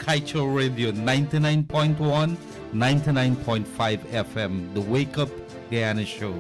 Kaieteur Radio 99.1, 99.5 FM, the Wake Up Guyana Show.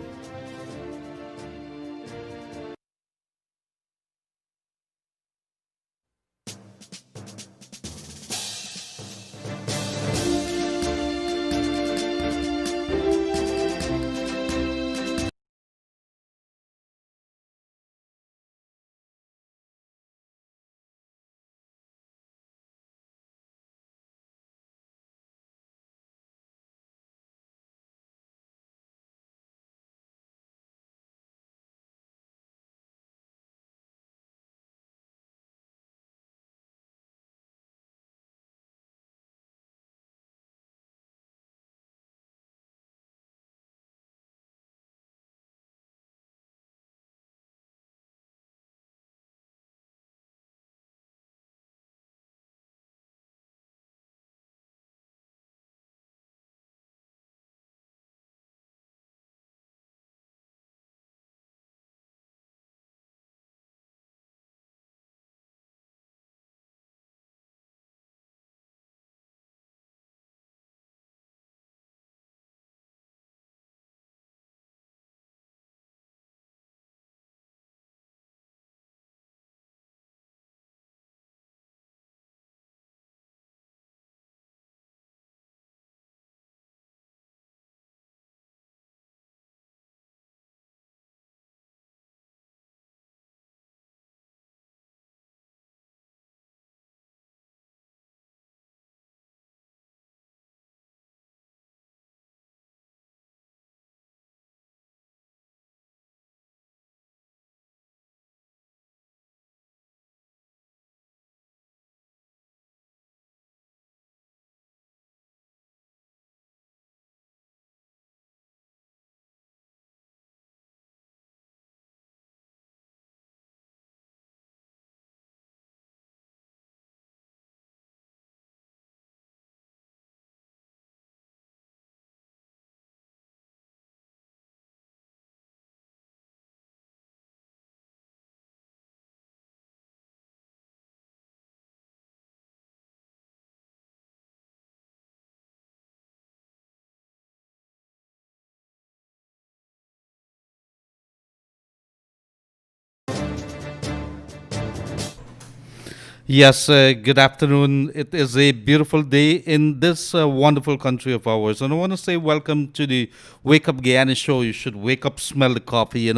Yes, good afternoon. It is a beautiful day in this wonderful country of ours. And I want to say welcome to the Wake Up Guyana show. You should wake up, smell the coffee,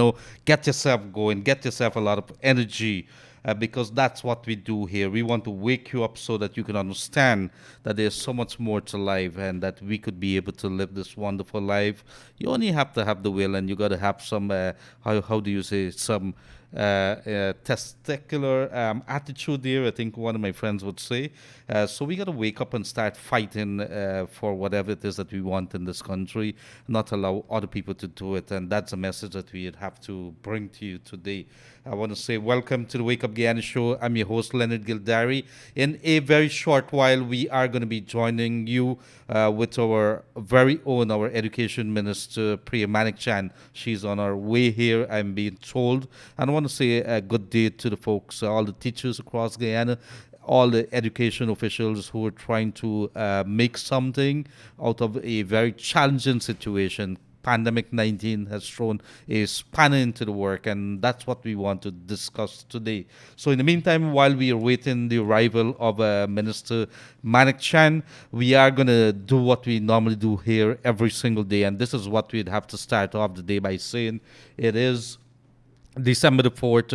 get yourself going, get yourself a lot of energy because that's what we do here. We want to wake you up so that you can understand that there's so much more to life and that we could be able to live this wonderful life. You only have to have the will and you got to have some, how do you say, some testicular attitude there, I think one of my friends would say. So we got to wake up and start fighting for whatever it is that we want in this country, not allow other people to do it. And that's a message that we have to bring to you today. I want to say welcome to the Wake Up Guyana show. I'm your host, Leonard Gildarie. In a very short while, we are going to be joining you with our very own, our Education Minister, Priya Manik-Chan. She's on our way here, I'm being told. And I want to say a good day to the folks, all the teachers across Guyana, all the education officials who are trying to make something out of a very challenging situation. Pandemic 19 has thrown a spanner into the work, and that's what we want to discuss today. So, in the meantime, while we are waiting the arrival of Minister Manik Chan, we are going to do what we normally do here every single day, and this is what we'd have to start off the day by saying. It is December the 4th,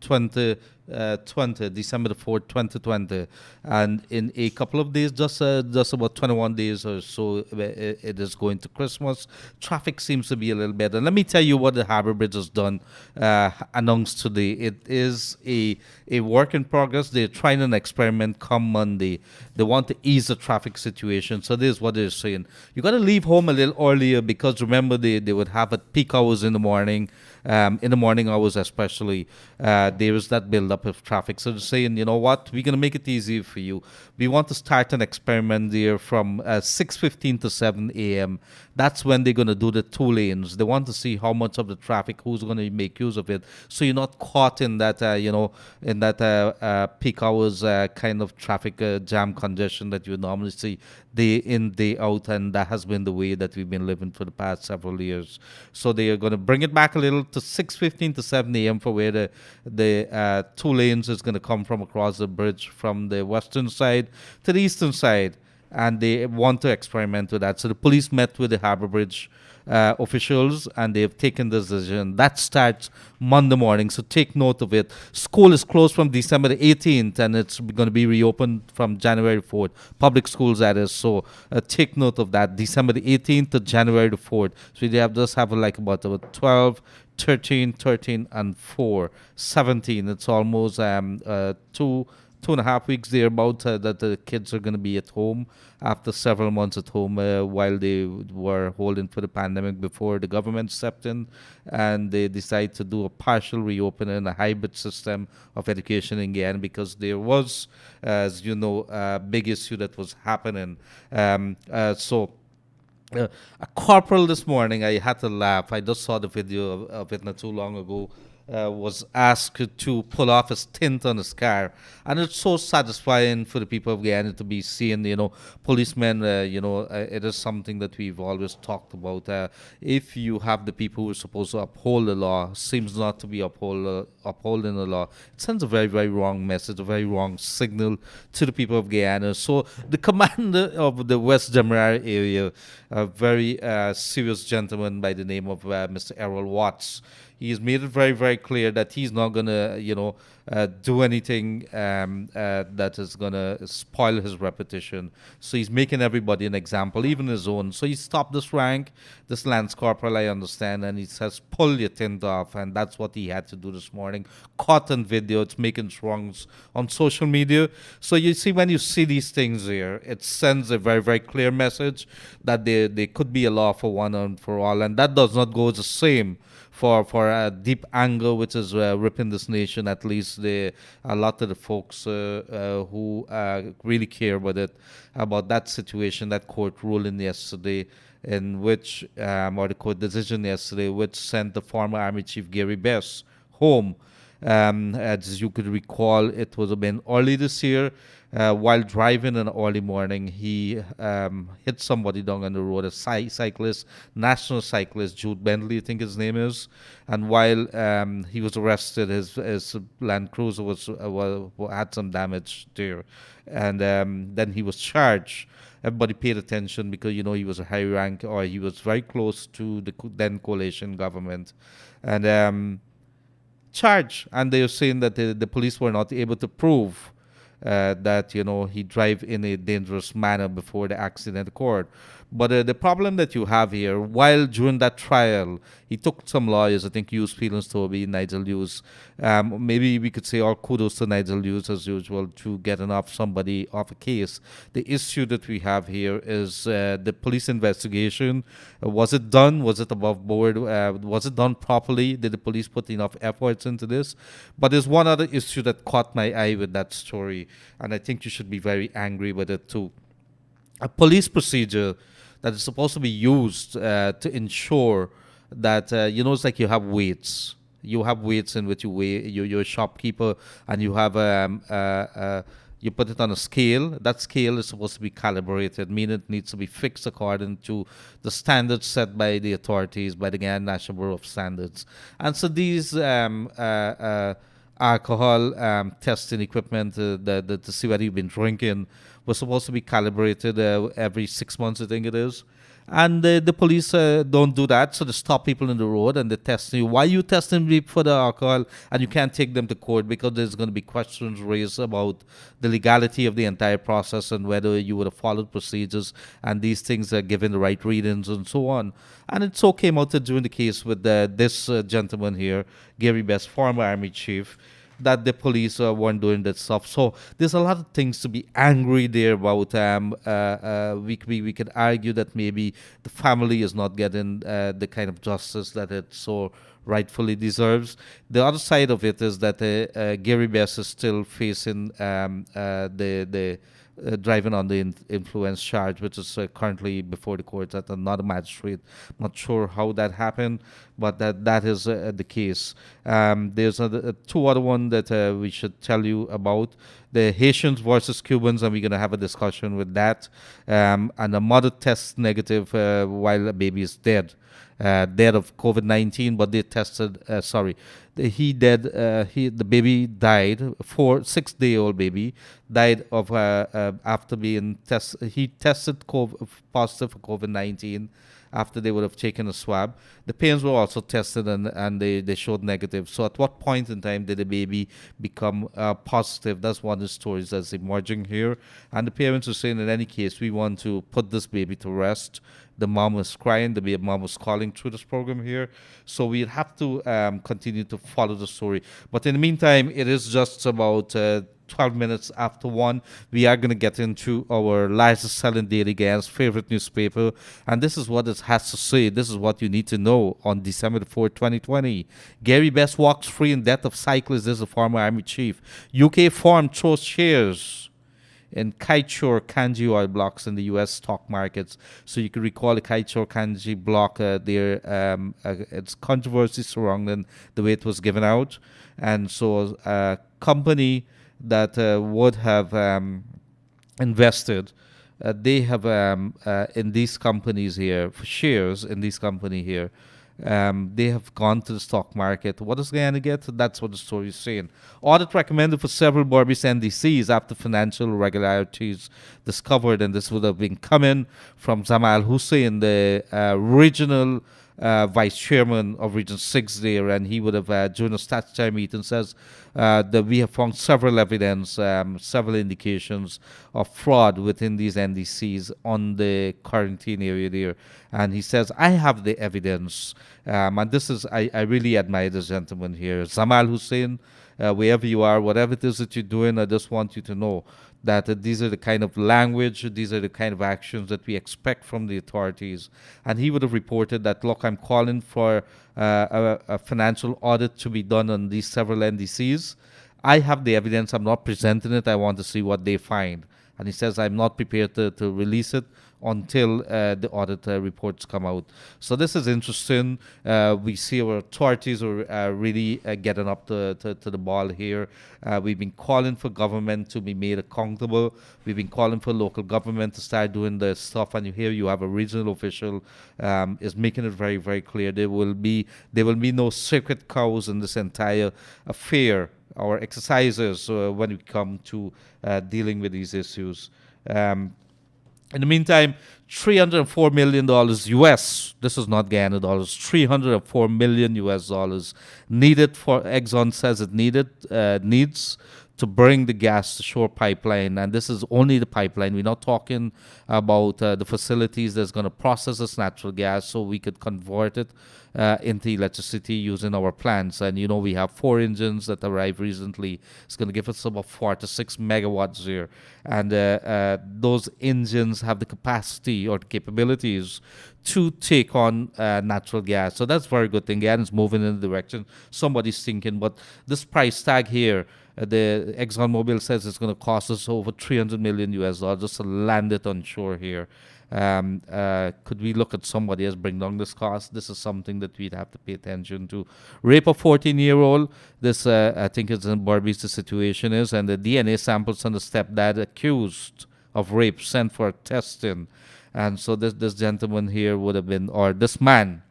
2020, December the 4th, 2020. And in a couple of days, just about 21 days or so, it is going to Christmas. Traffic seems to be a little better. Let me tell you what the Harbour Bridge has done, announced today. It is a work in progress. They're trying an experiment come Monday. They want to ease the traffic situation. So this is what they're saying. You got to leave home a little earlier because remember, they would have at peak hours in the morning. in the morning hours especially, there is that build-up of traffic. So they're saying, you know what, we're going to make it easy for you. We want to start an experiment there from 6:15 to 7 a.m. That's when they're going to do the two lanes. They want to see how much of the traffic, who's going to make use of it. So you're not caught in that, in that peak hours kind of traffic jam congestion that you normally see day in, day out. And that has been the way that we've been living for the past several years. So they are going to bring it back a little to 6:15 to 7 a.m. for where the two lanes is going to come from across the bridge from the western side to the eastern side, and they want to experiment with that. So the police met with the Harbour Bridge officials, and they've taken this decision. That starts Monday morning, so take note of it. School is closed from December the 18th, and it's going to be reopened from January 4th. Public schools, that is. So take note of that. December the 18th to January the 4th. So they have just have like about 12, 13, and 4, 17. It's almost 2.5 weeks thereabout that the kids are going to be at home after several months at home while they were holding for the pandemic before the government stepped in and they decided to do a partial reopening, a hybrid system of education in Guyana, because there was, as you know, a big issue that was happening. A corporal this morning, I had to laugh. I just saw the video of it not too long ago. Was asked to pull off his tint on his car, and it's so satisfying for the people of Guyana to be seeing, policemen. It is something that we've always talked about. If you have the people who are supposed to uphold the law, seems not to be upholding the law, it sends a very, very wrong message, a very wrong signal to the people of Guyana. So the commander of the West Demerara area, a very serious gentleman by the name of Mr. Errol Watts, he's made it very, very clear that he's not going to, do anything that is going to spoil his reputation. So he's making everybody an example, even his own. So he stopped this rank, this Lance Corporal, I understand, and he says, pull your tint off. And that's what he had to do this morning. Caught on video. It's making wrongs on social media. So you see, when you see these things here, it sends a very, very clear message that there could be a law for one and for all. And that does not go the same for deep anger which is ripping this nation. At least a lot of the folks who really care about that situation, that court ruling yesterday, in which or the court decision yesterday, which sent the former Army Chief Gary Bess home. As you could recall, it was been early this year. While driving in the early morning, he hit somebody down on the road, a cyclist, national cyclist, Jude Bentley, I think his name is. And while he was arrested, his Land Cruiser had some damage there. And then he was charged. Everybody paid attention because, he was a high rank, or he was very close to the then coalition government. And charged. And they were saying that the police were not able to prove that he drive in a dangerous manner before the accident occurred. But the problem that you have here, while during that trial, he took some lawyers, I think Hughes, Phelans, Toby, Nigel Hughes. Maybe we could say all kudos to Nigel Hughes, as usual, to getting off somebody off a case. The issue that we have here is the police investigation. Was it done? Was it above board? Was it done properly? Did the police put enough efforts into this? But there's one other issue that caught my eye with that story, and I think you should be very angry with it too. A police procedure that is supposed to be used to ensure that it's like you have weights. You have weights in which you weigh. You're a shopkeeper, and you have you put it on a scale. That scale is supposed to be calibrated, meaning it needs to be fixed according to the standards set by the authorities, by the Guyana National Bureau of Standards. And so these alcohol testing equipment to see whether you've been drinking was supposed to be calibrated every 6 months, I think it is. And the police don't do that, so they stop people in the road and they test you. Why are you testing me for the alcohol? And you can't take them to court because there's going to be questions raised about the legality of the entire process and whether you would have followed procedures and these things are given the right readings and so on. And it so came out that during the case with this gentleman here, Gary Bess, former Army Chief, that the police weren't doing that stuff. So there's a lot of things to be angry there about. We could argue that maybe the family is not getting the kind of justice that it so rightfully deserves. The other side of it is that Gary Bess is still facing the driving under influence charge, which is currently before the court at another magistrate. Not sure how that happened, but that is the case. There's two other one that we should tell you about: the Haitians versus Cubans, and we're gonna have a discussion with that. And a mother tests negative while a baby is dead. Dead of COVID-19, but they tested. Sorry, he dead. The baby died. 6-day-old baby died of after being test. He tested positive for COVID-19 after they would have taken a swab. The parents were also tested and they showed negative. So at what point in time did the baby become positive? That's one of the stories that's emerging here. And the parents are saying, in any case, we want to put this baby to rest. The mom was crying. The mom was calling through this program here. So we'll have to continue to follow the story. But in the meantime, it is just about 12 minutes after 1. We are going to get into our largest selling daily Guyana's favorite newspaper. And this is what it has to say. This is what you need to know on December the 4th, 2020. Gary Best walks free in death of cyclist. This is a former army chief. UK firm throws shares in Kaieteur Kanji oil blocks in the U.S. stock markets. So you can recall the Kaieteur Kanji block, it's controversy surrounding the way it was given out. And so a company that would have invested, they have in these companies here, for shares in this company here, they have gone to the stock market. What is Guyana get? That's what the story is saying. Audit recommended for several Berbice NDCs after financial irregularities discovered, and this would have been coming from Zamal Hussein, the regional vice chairman of Region 6 there, and he would have, during a statutory meeting, says that we have found several evidence, several indications of fraud within these NDCs on the quarantine area there. And he says, I have the evidence. And this is, I really admire this gentleman here. Zamal Hussein, wherever you are, whatever it is that you're doing, I just want you to know that these are the kind of language, these are the kind of actions that we expect from the authorities. And he would have reported that, look, I'm calling for a financial audit to be done on these several NDCs. I have the evidence. I'm not presenting it. I want to see what they find. And he says, I'm not prepared to release it until the audit reports come out. So this is interesting. We see our authorities are really getting up to the ball here. We've been calling for government to be made accountable. We've been calling for local government to start doing the stuff. And here you have a regional official is making it very, very clear. There will be no sacred cows in this entire affair or exercises when we come to dealing with these issues. In the meantime, $304 million US, this is not Guyana dollars, $304 million US dollars needed for, Exxon says it needs to bring the gas to shore pipeline. And this is only the pipeline. We're not talking about the facilities that's going to process this natural gas so we could convert it into electricity using our plants. And you know, we have 4 engines that arrived recently. It's going to give us about 4 to 6 megawatts here. And those engines have the capacity or the capabilities to take on natural gas. So that's a very good thing. Again, it's moving in the direction somebody's thinking. But this price tag here, the ExxonMobil says it's going to cost us over 300 million US dollars just to land it on shore here. Could we look at somebody else bring down this cost? This is something that we'd have to pay attention to. Rape of 14-year-old. This, I think, is in Berbice the situation is, and the DNA samples on the stepdad accused of rape sent for testing. And so this gentleman here would have been, or this man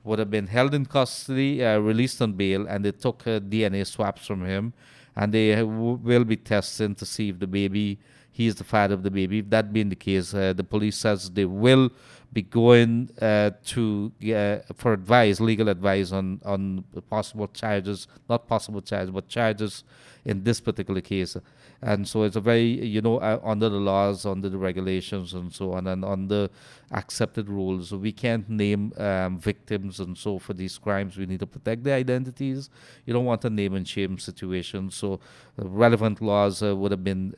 would have been held in custody, released on bail, and they took DNA swabs from him, and they will be testing to see if the baby, he is the father of the baby. If that being the case, the police says they will be going for advice, legal advice on possible charges, not possible charges, but charges in this particular case. And so it's a very, under the laws, under the regulations and so on, and under accepted rules, we can't name victims and so for these crimes. We need to protect their identities. You don't want a name and shame situation. So relevant laws would have been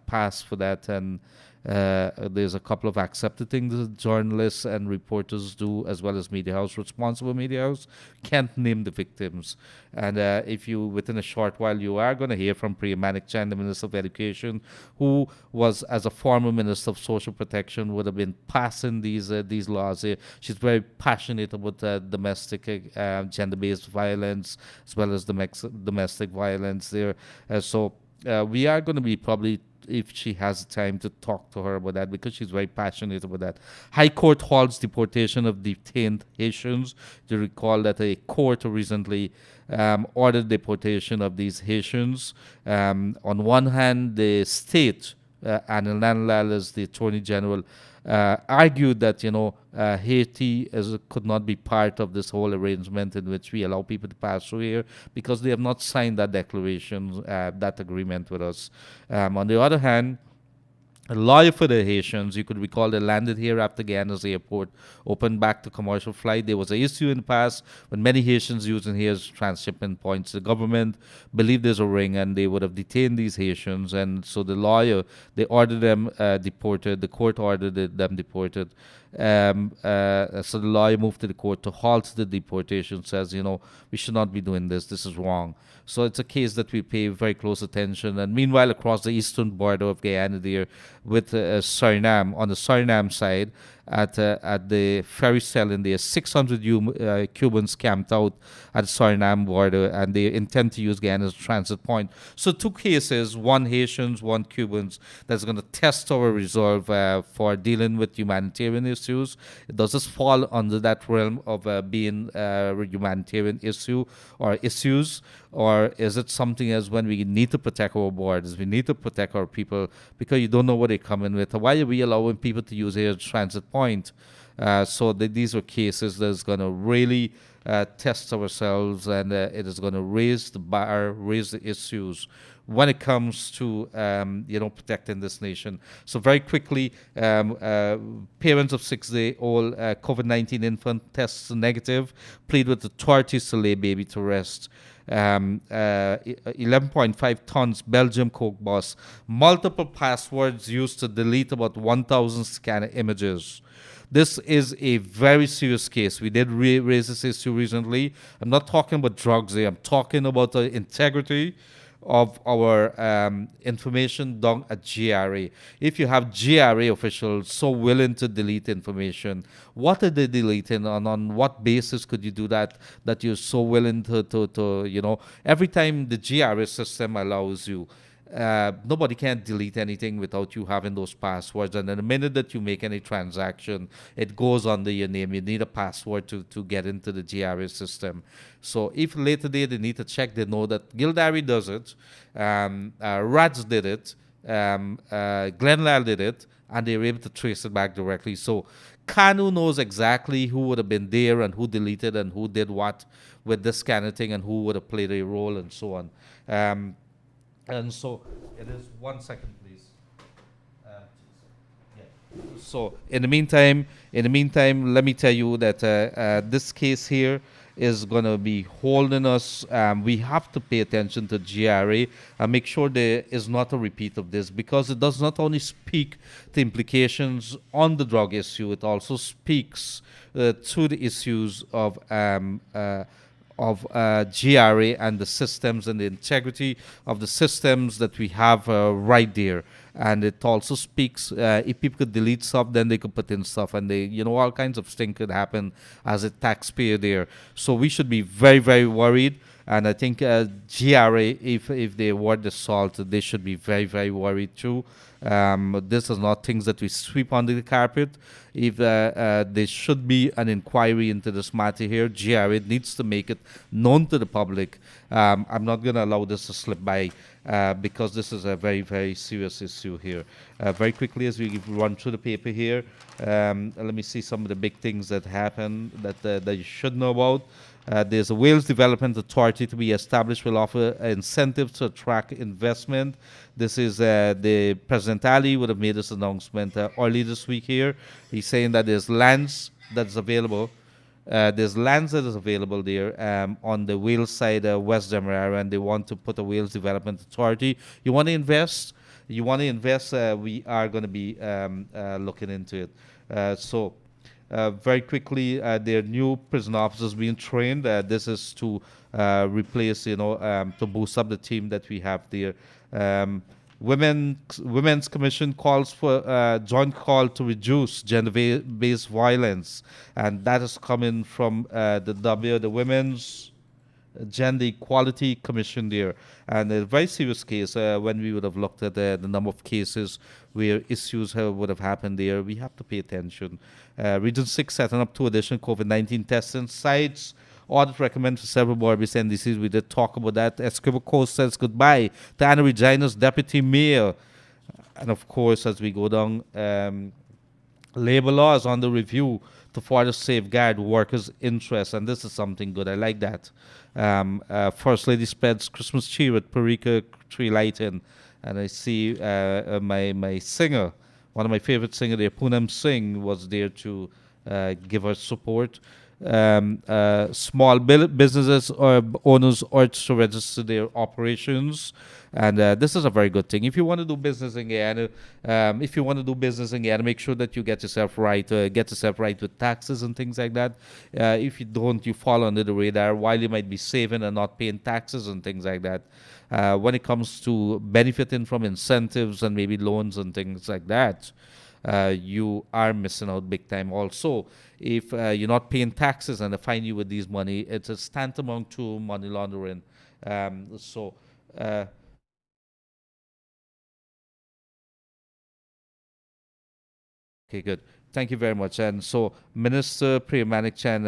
passed for that, and There's a couple of accepted things that journalists and reporters do, as well as media house, responsible media house. Can't name the victims. And if you, within a short while, you are going to hear from Priya Manik Chand, the Minister of Education, who was, as a former Minister of Social Protection, would have been passing these laws here. She's very passionate about domestic gender-based violence, as well as domestic violence there. We are going to be probably, if she has time, to talk to her about that, because she's very passionate about that. High Court halts deportation of detained Haitians. You recall that a court recently ordered deportation of these Haitians. On one hand, the state, and Leonard, as the Attorney General, argued that Haiti could not be part of this whole arrangement in which we allow people to pass through here, because they have not signed that declaration, that agreement with us. On the other hand, a lawyer for the Haitians, you could recall, they landed here after Guyana's airport opened back to commercial flight. There was an issue in the past when many Haitians using here as transshipment points. The government believed there's a ring, and they would have detained these Haitians. And so the lawyer, they ordered them deported. The court ordered them deported. So the lawyer moved to the court to halt the deportation, says, we should not be doing this. This is wrong. So it's a case that we pay very close attention. And meanwhile, across the eastern border of Guyana there, with Suriname, on the Suriname side, at the ferry in there, 600 Cubans camped out at the Suriname border, and they intend to use Guyana as a transit point. So two cases, one Haitians, one Cubans, that's going to test our resolve for dealing with humanitarian issues. Does this fall under that realm of being a humanitarian issue or issues? Or is it something as when we need to protect our borders, we need to protect our people, because you don't know what they're coming with? Why are we allowing people to use here as a transit point? These are cases that's going to really test ourselves, and it is going to raise the bar, raise the issues when it comes to protecting this nation. So very quickly, parents of 6-day-old COVID-19 infant tests negative, plead with authorities to lay baby to rest. 11.5 tons Belgium Coke bus, multiple passwords used to delete about 1,000 scanner images. This is a very serious case. We did raise this issue recently. I'm not talking about drugs here. I'm talking about the integrity of our information done at GRA. If you have GRA officials so willing to delete information, what are they deleting, and on what basis could you do that you're so willing to every time the GRA system allows you, nobody can delete anything without you having those passwords. And in the minute that you make any transaction, it goes under your name. You need a password to get into the GRA system. So if later they need to check, they know that Gildarie does it, Rats did it, Glenlal did it, and they were able to trace it back directly. So Kanu knows exactly who would have been there and who deleted and who did what with this kind of thing, and who would have played a role, and so on. And so it is 1 second, please. So in the meantime, let me tell you that this case here is going to be holding us. We have to pay attention to GRA and make sure there is not a repeat of this, because it does not only speak the implications on the drug issue, it also speaks to the issues of GRA and the systems and the integrity of the systems that we have right there. And it also speaks, if people could delete stuff, then they could put in stuff, and all kinds of things could happen as a taxpayer there. So we should be very, very worried. And I think GRA, if they award the salt, they should be very, very worried too. This is not things that we sweep under the carpet. If there should be an inquiry into this matter here, GRA needs to make it known to the public. I'm not going to allow this to slip by, because this is a very, very serious issue here. Very quickly, as we run through the paper here, let me see some of the big things that happen that you should know about. There's a Wales Development Authority to be established, will offer incentives to attract investment. This is the President Ali would have made this announcement early this week here. He's saying that there's lands that's available. There's lands that is available there on the Wales side, West Demerara, and they want to put a Wales Development Authority. You want to invest? you want to invest, we are going to be looking into it. Very quickly, there are new prison officers being trained. This is to replace, to boost up the team that we have there. Women's Commission calls for joint call to reduce gender-based violence, and that is coming from the Women's Gender Equality Commission there, and a very serious case. When we would have looked at the number of cases where issues would have happened there, we have to pay attention. Region 6 setting up 2 additional COVID-19 testing sites. Audit recommended for several Barbies NDCs. We did talk about that. Escobar Coast says goodbye to Anna Regina's deputy mayor. And of course, as we go down, labor law is under review to further safeguard workers' interests, and this is something good. I like that. First Lady spreads Christmas cheer at Parika tree lighting, and I see my singer, one of my favorite singers there, Poonam Singh, was there to give her support. Small businesses or owners urged to register their operations, and this is a very good thing. If you want to do business in Guyana, make sure that you get yourself right with taxes and things like that. If you don't, you fall under the radar while you might be saving and not paying taxes and things like that. When it comes to benefiting from incentives and maybe loans and things like that, you are missing out big time. Also, if you're not paying taxes and they fine you with these money, it's a tantamount to money laundering. Uh, okay, good. Thank you very much. And so, Minister Priyamanik Chan,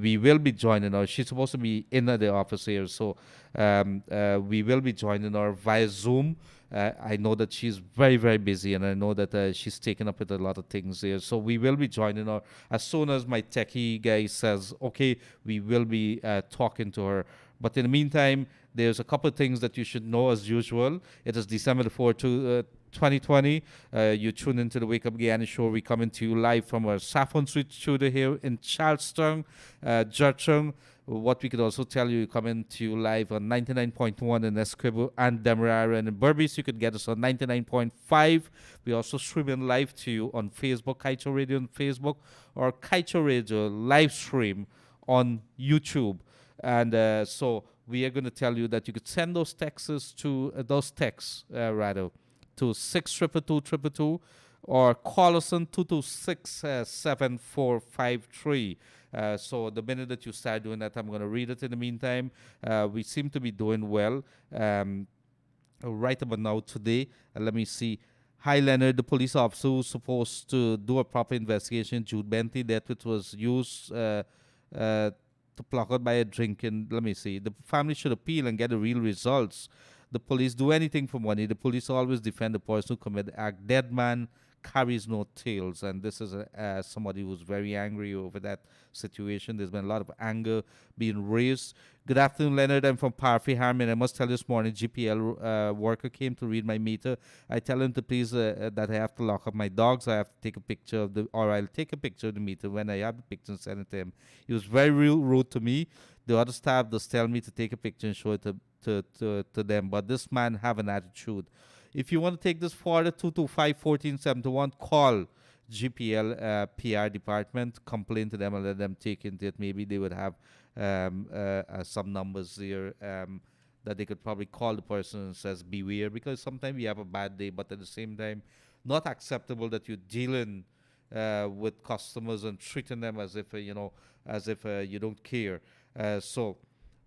we will be joining her. She's supposed to be in the office here, so we will be joining her via Zoom. I know that she's very, very busy, and I know that she's taken up with a lot of things here. So we will be joining her as soon as my techie guy says, okay, we will be talking to her. But in the meantime, there's a couple of things that you should know as usual. It is December the 4th, 2020. You tune into the Wake Up Guyana show. We coming to you live from our Saffron Street studio here in Charlestown, Georgetown. What we could also tell you, coming to you live on 99.1 in Esquibo and Demerara, and in Berbice, you could get us on 99.5. We also streaming live to you on Facebook, Kaieteur Radio on Facebook, or Kaieteur Radio live stream on YouTube. And so we are going to tell you that you could send those texts to to 6222222, or call us on 226-7453. So the minute that you start doing that, I'm going to read it in the meantime. We seem to be doing well right about now today. Let me see. Hi, Leonard. The police officer who's supposed to do a proper investigation, Jude Bentley, that which was used to pluck out by a drinking. Let me see. The family should appeal and get the real results. The police do anything for money. The police always defend the person who committed the act. Dead man carries no tails, and this is somebody who's very angry over that situation. There's been a lot of anger being raised. Good afternoon, Leonard. I'm from Parfait Harmon. I must tell you, this morning, GPL worker came to read my meter. I tell him to please that I have to lock up my dogs. I have to take a picture of I'll take a picture of the meter. When I have the picture and send it to him, he was very rude to me. The other staff does tell me to take a picture and show it to them, but this man have an attitude. If you want to take this further, 225-1471, call GPL PR department, complain to them and let them take into it. Maybe they would have some numbers there that they could probably call the person and says beware, because sometimes we have a bad day, but at the same time, not acceptable that you're dealing with customers and treating them as if you don't care.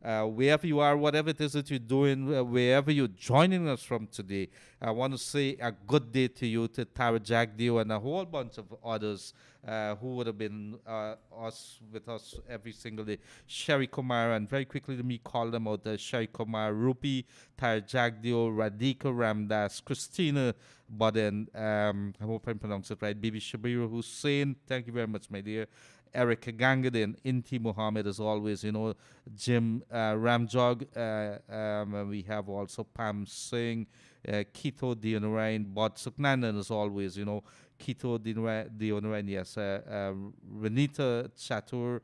Wherever you are, whatever it is that you're doing, wherever you're joining us from today, I want to say a good day to you, to Tara Jagdeo and a whole bunch of others who would have been with us every single day. Sherry Kumar, and very quickly let me call them out. Sherry Kumar, Rupi, Tara Jagdeo, Radhika Ramdas, Christina Budden, I hope I pronounced it right, Bibi Shabiru Hussein, thank you very much, my dear. Eric Gangadin, Inti Muhammad, as always, Jim Ramjog. We have also Pam Singh, Kito Dionarain, Bod Suknanan, as always, Kito Dionarain, yes. Renita Chatur,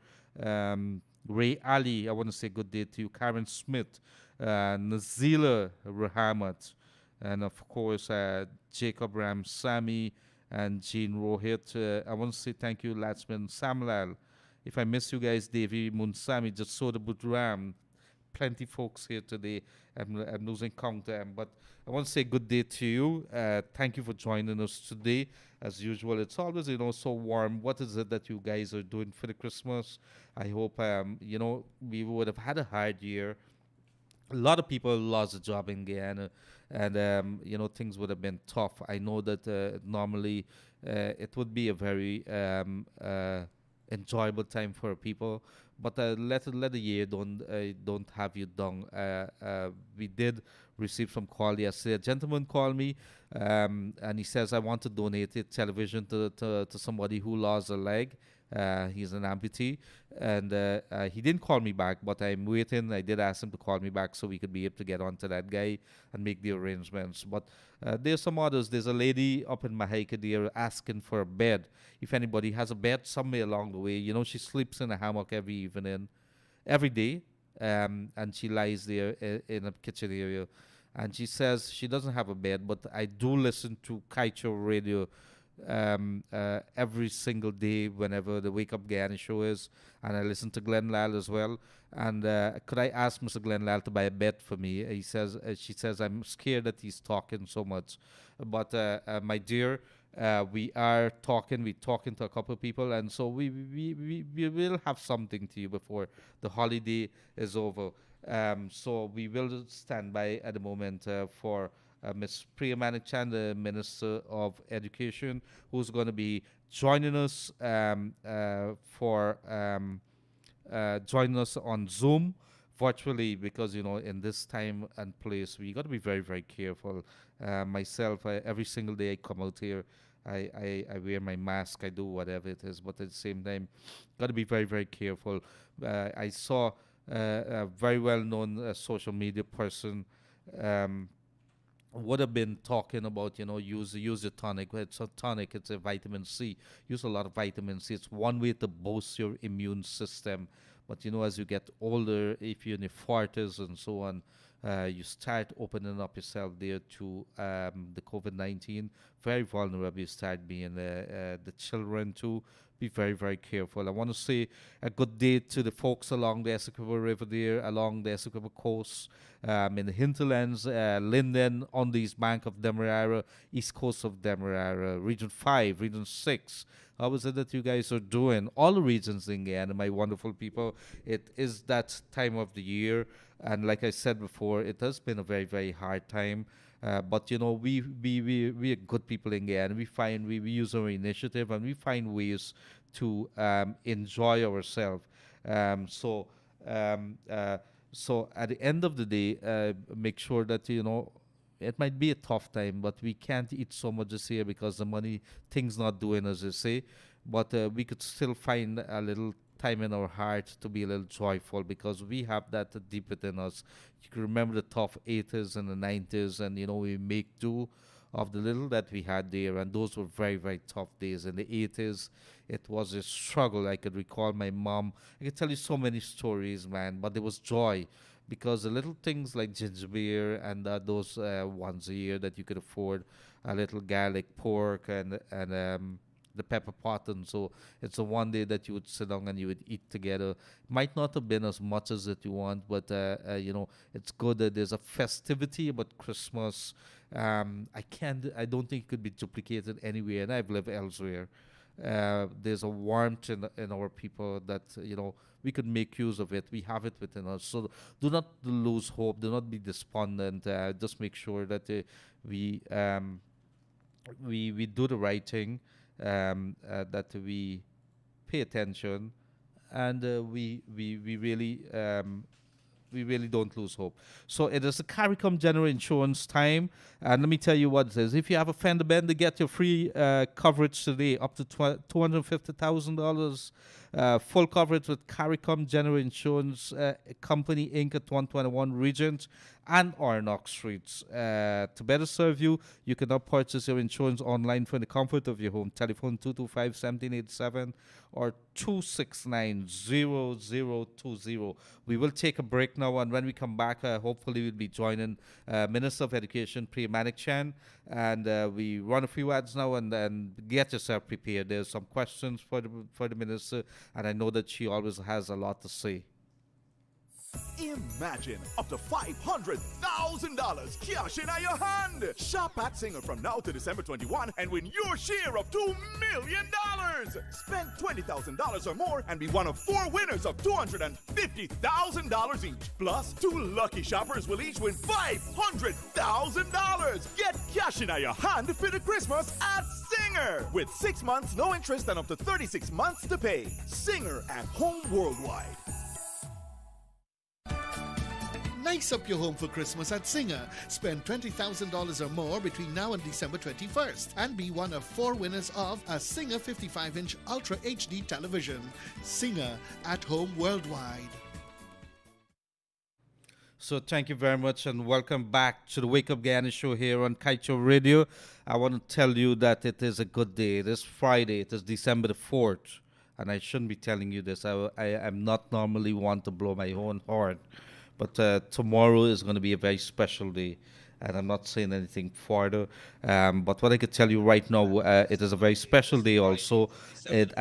Ray Ali, I want to say good day to you. Karen Smith, Nazila Rahamat, and of course Jacob Ram Sami and Jean Rohit. I want to say thank you, Latsman Samlal. If I miss you guys, Devi Munsami, just Soda Ram, plenty folks here today. I'm losing count, but I want to say good day to you. Thank you for joining us today. As usual, it's always so warm. What is it that you guys are doing for the Christmas? I hope we would have had a hard year. A lot of people lost a job in Guyana, and things would have been tough. I know that normally it would be a very enjoyable time for people, but let the year don't have you down. We did receive some call yesterday. A gentleman called me, and he says, I want to donate a television to somebody who lost a leg. He's an amputee, and he didn't call me back, but I'm waiting. I did ask him to call me back so we could be able to get on to that guy and make the arrangements. But there's some others. There's a lady up in Mahika there asking for a bed. If anybody has a bed somewhere along the way, she sleeps in a hammock every evening, every day, and she lies there in a kitchen area. And she says she doesn't have a bed, but I do listen to Kaieteur radio every single day whenever the Wake Up Guyana show is, and I listen to Glenn Lal as well. And could I ask Mr. Glenn Lal to buy a bed for me? She says, I'm scared that he's talking so much. But my dear, we are talking. We're talking to a couple of people, and so we will have something to you before the holiday is over. So we will stand by at the moment for Ms. Priya Manichan, the Minister of Education, who's going to be joining us joining us on Zoom virtually, because in this time and place we got to be very, very careful. Myself, every single day I come out here, I wear my mask, I do whatever it is, but at the same time got to be very, very careful. I saw a very well known social media person would have been talking about, use a tonic. It's a tonic, it's a vitamin C. Use a lot of vitamin C. It's one way to boost your immune system. But as you get older, if you're in your 40s and so on, you start opening up yourself there to the COVID-19. Very vulnerable. You start being the children too. Be very, very careful. I want to say a good day to the folks along the Essequibo River there, along the Essequibo coast, in the hinterlands, Linden, on the east bank of Demerara, east coast of Demerara, Region 5, Region 6. How is it that you guys are doing? All the regions in Guyana, my wonderful people. It is that time of the year, and like I said before, it has been a very, very hard time. But we are good people in Guyana. We use our initiative, and we find ways to enjoy ourselves. So at the end of the day, make sure that it might be a tough time, but we can't eat so much this year because the money things not doing as they say. But we could still find a little time in our heart to be a little joyful, because we have that deep within us. You can remember the tough 80s and the 90s, and we make do of the little that we had there, and those were very, very tough days. In the 80s, it was a struggle. I could recall my mom. I could tell you so many stories, man, but there was joy, because the little things like ginger beer and those once a year that you could afford, a little garlic pork and the pepper pot, and so it's a one day that you would sit down and you would eat together. Might not have been as much as that you want, but it's good that there's a festivity about Christmas. I don't think it could be duplicated anywhere, and I've lived elsewhere. There's a warmth in our people that we could make use of it. We have it within us, so do not lose hope. Do not be despondent. Just make sure that we do the right thing, that we pay attention, and we really don't lose hope. So it is a CARICOM General Insurance time, and let me tell you what it is. If you have a fender bender, get your free coverage today, up to $250,000. Full coverage with CARICOM General Insurance Company Inc. at 121 Regent, and Arnock Streets. To better serve you, you can now purchase your insurance online from the comfort of your home. Telephone 225-1787 or 269-0020. We will take a break now, and when we come back, hopefully we'll be joining Minister of Education, Priya Manik Chan, and we run a few ads now, and then get yourself prepared. There's some questions for the minister, and I know that she always has a lot to say. Imagine up to $500,000 cash in your hand. Shop at Singer from now to December 21 and win your share of $2 million. Spend $20,000 or more and be one of 4 winners of $250,000 each. Plus, 2 lucky shoppers will each win $500,000. Get cash in your hand for the Christmas at Singer. With 6 months, no interest, and up to 36 months to pay. Singer at home worldwide. Nice up your home for Christmas at Singer. Spend $20,000 or more between now and December 21st and be one of 4 winners of a Singer 55-inch Ultra HD television. Singer at home worldwide. So thank you very much and welcome back to the Wake Up Guyana show here on Kaieteur Radio. I want to tell you that it is a good day. It is Friday. It is December the 4th. And I shouldn't be telling you this. I am not normally one to blow my own horn. But tomorrow is going to be a very special day. And I'm not saying anything further. But what I could tell you right now, it is a very special day also at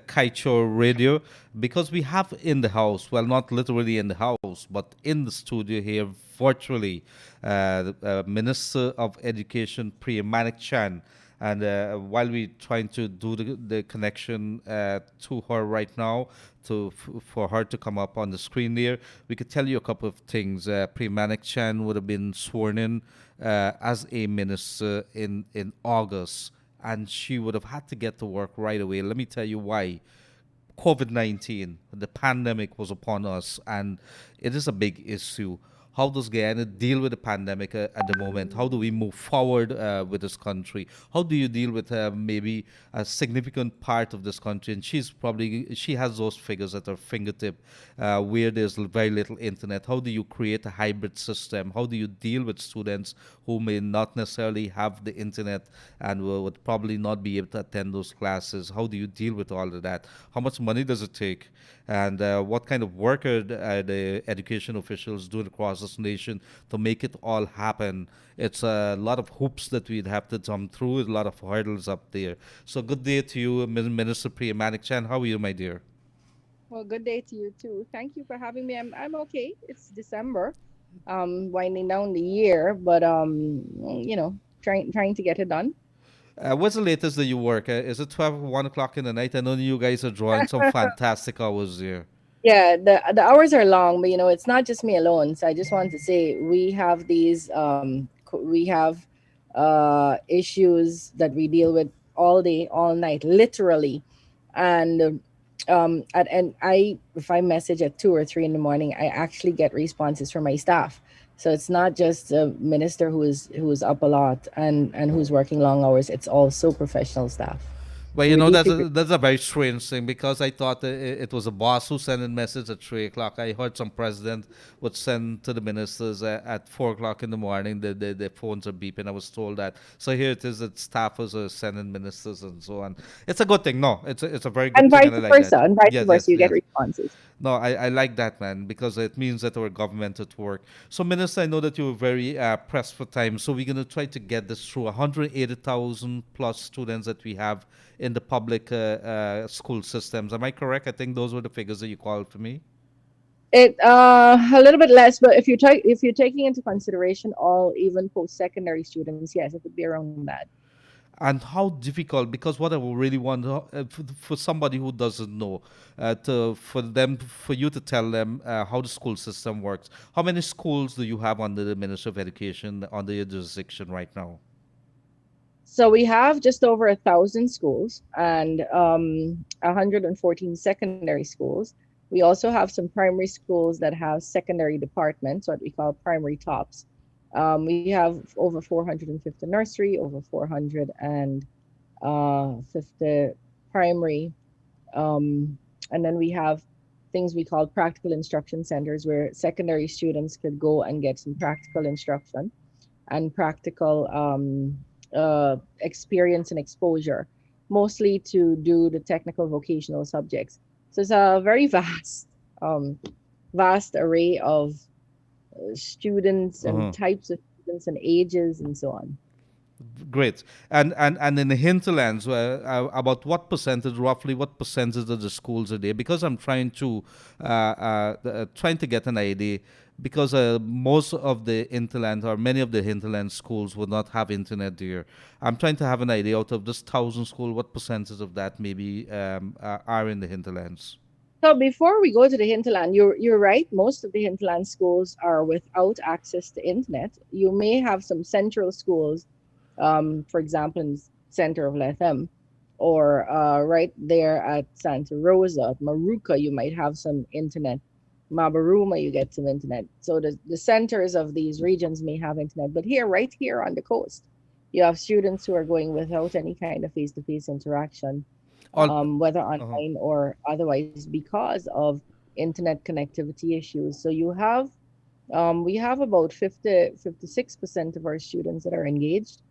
Kaieteur Radio. Because we have in the house, well, not literally in the house, but in the studio here virtually, the Minister of Education, Priya Manik Chan. And while we're trying to do the connection to her right now, for her to come up on the screen there, we could tell you a couple of things. Priya Manik Chan would have been sworn in as a minister in August, and she would have had to get to work right away. Let me tell you why. COVID-19, the pandemic was upon us, and it is a big issue. How does Guyana deal with the pandemic at the moment? How do we move forward with this country? How do you deal with maybe a significant part of this country? And she has those figures at her fingertip where there's very little internet. How do you create a hybrid system? How do you deal with students who may not necessarily have the internet and would probably not be able to attend those classes? How do you deal with all of that? How much money does it take? And what kind of work are the education officials doing across this nation to make it all happen? It's a lot of hoops that we'd have to jump through, a lot of hurdles up there. So good day to you, Minister Priya Manik Chan. How are you, my dear? Well, good day to you too. Thank you for having me. I'm okay. It's December, winding down the year, but trying to get it done. What's the latest that you work? Is it 1 o'clock in the night? I know you guys are drawing some fantastic hours here. Yeah, the hours are long, but it's not just me alone. So I just want to say we have these we have issues that we deal with all day, all night, literally. And if I message at 2 or 3 in the morning, I actually get responses from my staff. So it's not just a minister who is up a lot and who's working long hours. It's also professional staff. Well, that's a very strange thing because I thought it was a boss who sent a message at 3 o'clock. I heard some president would send to the ministers at 4 o'clock in the morning. The phones are beeping. I was told that. So here it is that staffers are sending ministers and so on. It's a good thing. No, it's a very good and thing. Vice versa, and vice versa, you get responses. No, I like that, man, because it means that our government at work. So, Minister, I know that you were very pressed for time. So we're going to try to get this through. 180,000 plus students that we have in the public school systems. Am I correct? I think those were the figures that you called for me. It a little bit less, but if you're taking into consideration all even post-secondary students, yes, it would be around that. And how difficult? Because what I would really want for somebody who doesn't know, for you to tell them how the school system works. How many schools do you have under the Ministry of Education under your jurisdiction right now? So we have just over 1,000 schools and 114 secondary schools. We also have some primary schools that have secondary departments, what we call primary tops. We have over 450 nursery, over 450 primary, and then we have things we call practical instruction centers where secondary students could go and get some practical instruction and practical experience and exposure, mostly to do the technical vocational subjects. So it's a very um, vast array of students and Uh-huh. types of students and ages and so on. Great. And in the hinterlands, about what percentage, roughly, what percentage of the schools are there? Because I'm trying to trying to get an idea. Because most of the hinterland or many of the hinterland schools would not have internet there. I'm trying to have an idea out of this 1,000 school, what percentage of that maybe are in the hinterlands. So before we go to the hinterland, you're right. Most of the hinterland schools are without access to internet. You may have some central schools, for example, in the center of Lethem, or right there at Santa Rosa, at Maruka, you might have some internet. Mabaruma, you get some internet. So the centers of these regions may have internet, but here, right here on the coast, you have students who are going without any kind of face-to-face interaction, All. whether Uh-huh. online or otherwise, because of internet connectivity issues. So we have about 56% of our students that are engaged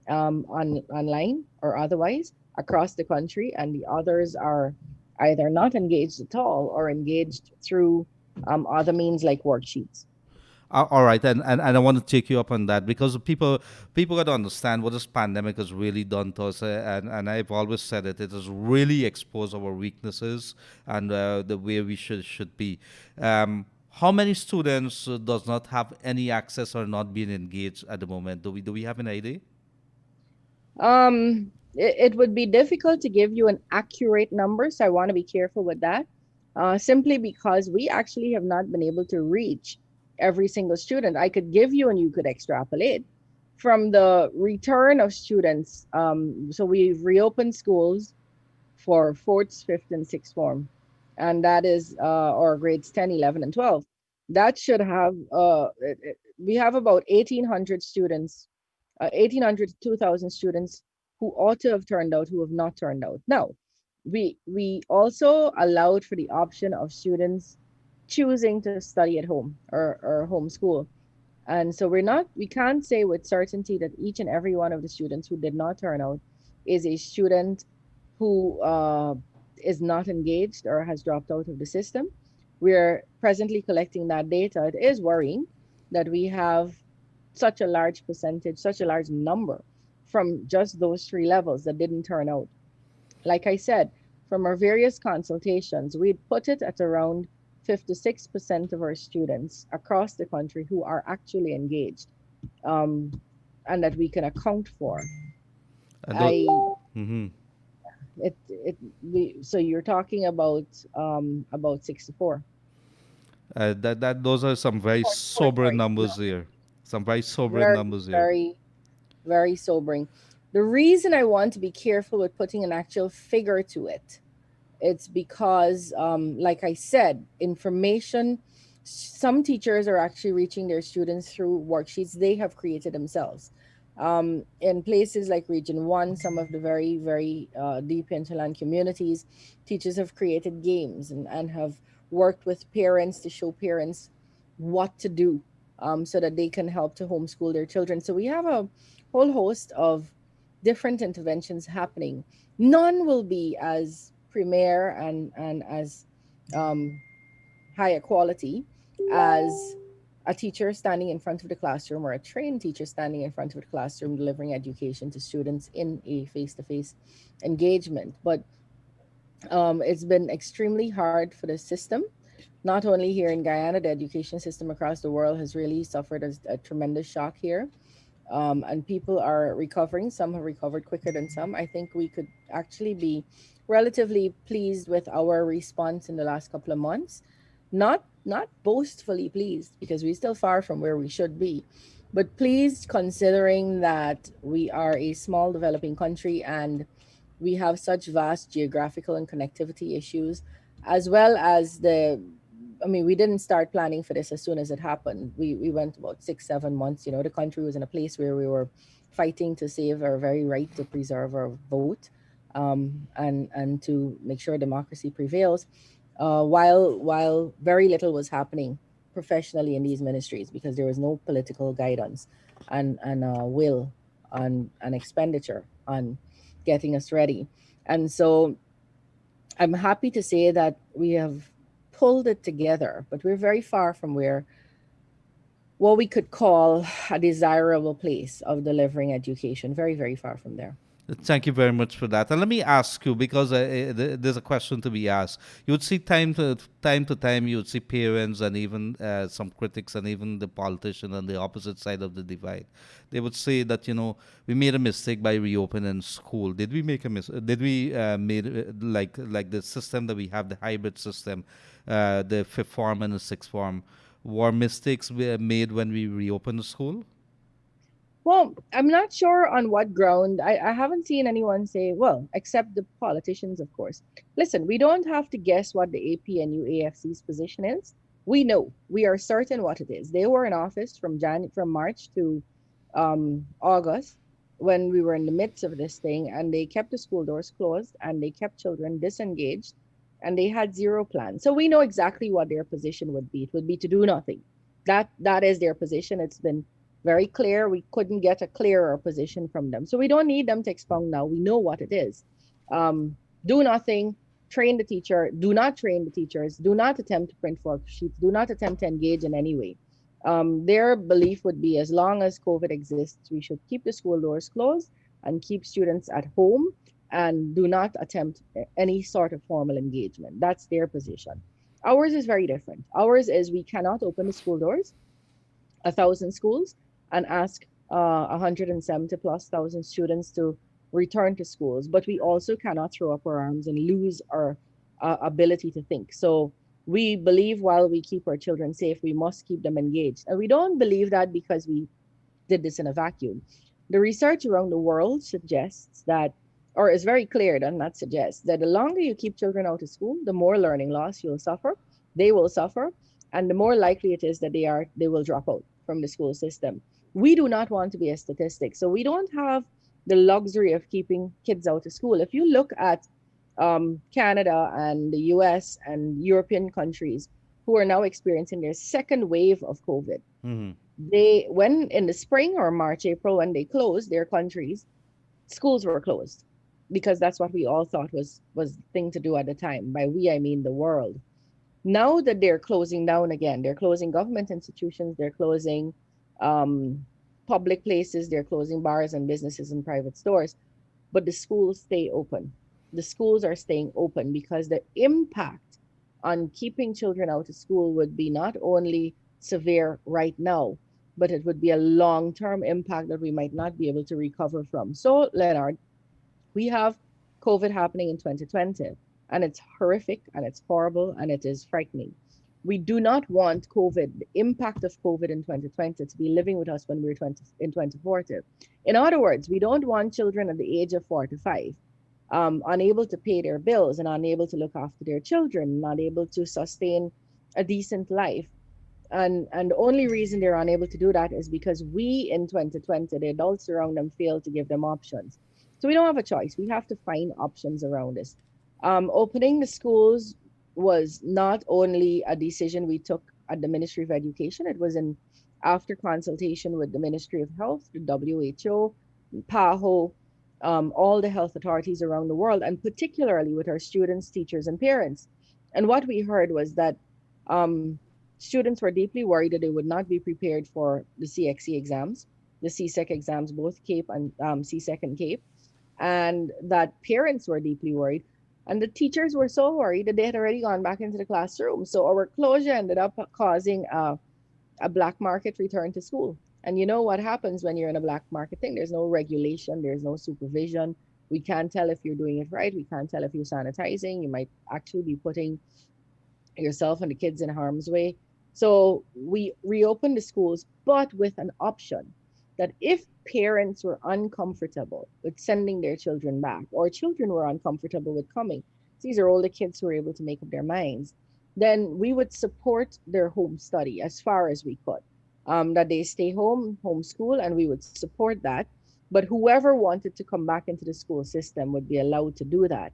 online or otherwise across the country, and the others are either not engaged at all or engaged through other means like worksheets. All right, and I want to take you up on that because people got to understand what this pandemic has really done to us, and I've always said it. It has really exposed our weaknesses and the way we should be. How many students does not have any access or not being engaged at the moment? Do we have an idea? It would be difficult to give you an accurate number, so I want to be careful with that. Simply because we actually have not been able to reach every single student. I could give you and you could extrapolate from the return of students. So we've reopened schools for fourth, fifth, and sixth form, and that is or grades 10, 11, and 12. That should have we have about 1,800 students, 1,800 to 2,000 students who ought to have turned out who have not turned out. Now, we also allowed for the option of students choosing to study at home or homeschool. And so we can't say with certainty that each and every one of the students who did not turn out is a student who is not engaged or has dropped out of the system. We're presently collecting that data. It is worrying that we have such a large percentage, such a large number from just those three levels that didn't turn out. Like I said, from our various consultations, we'd put it at around 56% of our students across the country who are actually engaged, um, and that we can account for. And those, I hmm it we so you're talking about 64. that those are some very sobering Sorry, no, numbers there. Some very sobering very, numbers there. very, very sobering. The reason I want to be careful with putting an actual figure to it, it's because, like I said, information, some teachers are actually reaching their students through worksheets they have created themselves. In places like Region 1, some of the very, very deep hinterland communities, teachers have created games and have worked with parents to show parents what to do, so that they can help to homeschool their children. So we have a whole host of different interventions happening. None will be as premier and as um, higher quality as a teacher standing in front of the classroom or a trained teacher standing in front of the classroom delivering education to students in a face-to-face engagement. But it's been extremely hard for the system. Not only here in Guyana, the education system across the world has really suffered a tremendous shock here, and people are recovering. Some have recovered quicker than some. I think we could actually be relatively pleased with our response in the last couple of months. Not boastfully pleased because we're still far from where we should be, but pleased considering that we are a small developing country and we have such vast geographical and connectivity issues, as well as I mean, we didn't start planning for this as soon as it happened. We went about 6, 7 months. The country was in a place where we were fighting to save our very right to preserve our vote, and to make sure democracy prevails. while very little was happening professionally in these ministries because there was no political guidance and will on an expenditure on getting us ready. And so I'm happy to say that we have pulled it together, but we're very far from where what we could call a desirable place of delivering education. Very, very far from there. Thank you very much for that. And let me ask you, because there's a question to be asked. You would see time to time, you would see parents and even some critics and even the politician on the opposite side of the divide. They would say that, we made a mistake by reopening school. Did we make a mistake? Did we made like the system that we have, the hybrid system, the fifth form and the sixth form, were mistakes we made when we reopened the school? Well, I'm not sure on what ground. I haven't seen anyone say, well, except the politicians, of course. Listen, we don't have to guess what the APNU AFC's position is. We know, we are certain what it is. They were in office from March to August when we were in the midst of this thing, and they kept the school doors closed and they kept children disengaged and they had zero plan. So we know exactly what their position would be. It would be to do nothing. That is their position. It's been very clear. We couldn't get a clearer position from them. So we don't need them to expound now. We know what it is. Do nothing, train the teacher, do not train the teachers, do not attempt to print worksheets, do not attempt to engage in any way. Their belief would be as long as COVID exists, we should keep the school doors closed and keep students at home and do not attempt any sort of formal engagement. That's their position. Ours is very different. Ours is we cannot open the school doors, 1,000 schools, and ask 170 plus thousand students to return to schools. But we also cannot throw up our arms and lose our ability to think. So we believe while we keep our children safe, we must keep them engaged. And we don't believe that because we did this in a vacuum. The research around the world suggests that, or is very clear, does not suggest, that the longer you keep children out of school, the more learning loss you'll suffer, they will suffer, and the more likely it is that they will drop out from the school system. We do not want to be a statistic. So we don't have the luxury of keeping kids out of school. If you look at Canada and the US and European countries who are now experiencing their second wave of COVID, Hmm. when in the spring or March, April, when they closed their countries, schools were closed because that's what we all thought was the thing to do at the time. By we, I mean the world. Now that they're closing down again, they're closing government institutions, they're closing public places, they're closing bars and businesses and private stores, but the schools stay open. The schools are staying open because the impact on keeping children out of school would be not only severe right now, but it would be a long-term impact that we might not be able to recover from. So, Leonard, we have COVID happening in 2020, and it's horrific and it's horrible and it is frightening. We do not want COVID, the impact of COVID in 2020, to be living with us when we're 20 in 2040. In other words, we don't want children at the age of 4 to 5 unable to pay their bills and unable to look after their children, not able to sustain a decent life. And the only reason they're unable to do that is because we in 2020, the adults around them, failed to give them options. So we don't have a choice. We have to find options around this. Opening the schools was not only a decision we took at the Ministry of Education, it was in after consultation with the Ministry of Health, the WHO, PAHO, all the health authorities around the world, and particularly with our students, teachers, and parents. And what we heard was that students were deeply worried that they would not be prepared for the CXC exams, the CSEC exams, both CAPE and CSEC and CAPE, and that parents were deeply worried. And the teachers were so worried that they had already gone back into the classroom. So our closure ended up causing a black market return to school. And you know what happens when you're in a black market thing? There's no regulation, there's no supervision. We can't tell if you're doing it right. We can't tell if you're sanitizing. You might actually be putting yourself and the kids in harm's way. So we reopened the schools, but with an option that if parents were uncomfortable with sending their children back, or children were uncomfortable with coming, these are all the kids who were able to make up their minds, then we would support their home study as far as we could. That they stay home, homeschool, and we would support that. But whoever wanted to come back into the school system would be allowed to do that.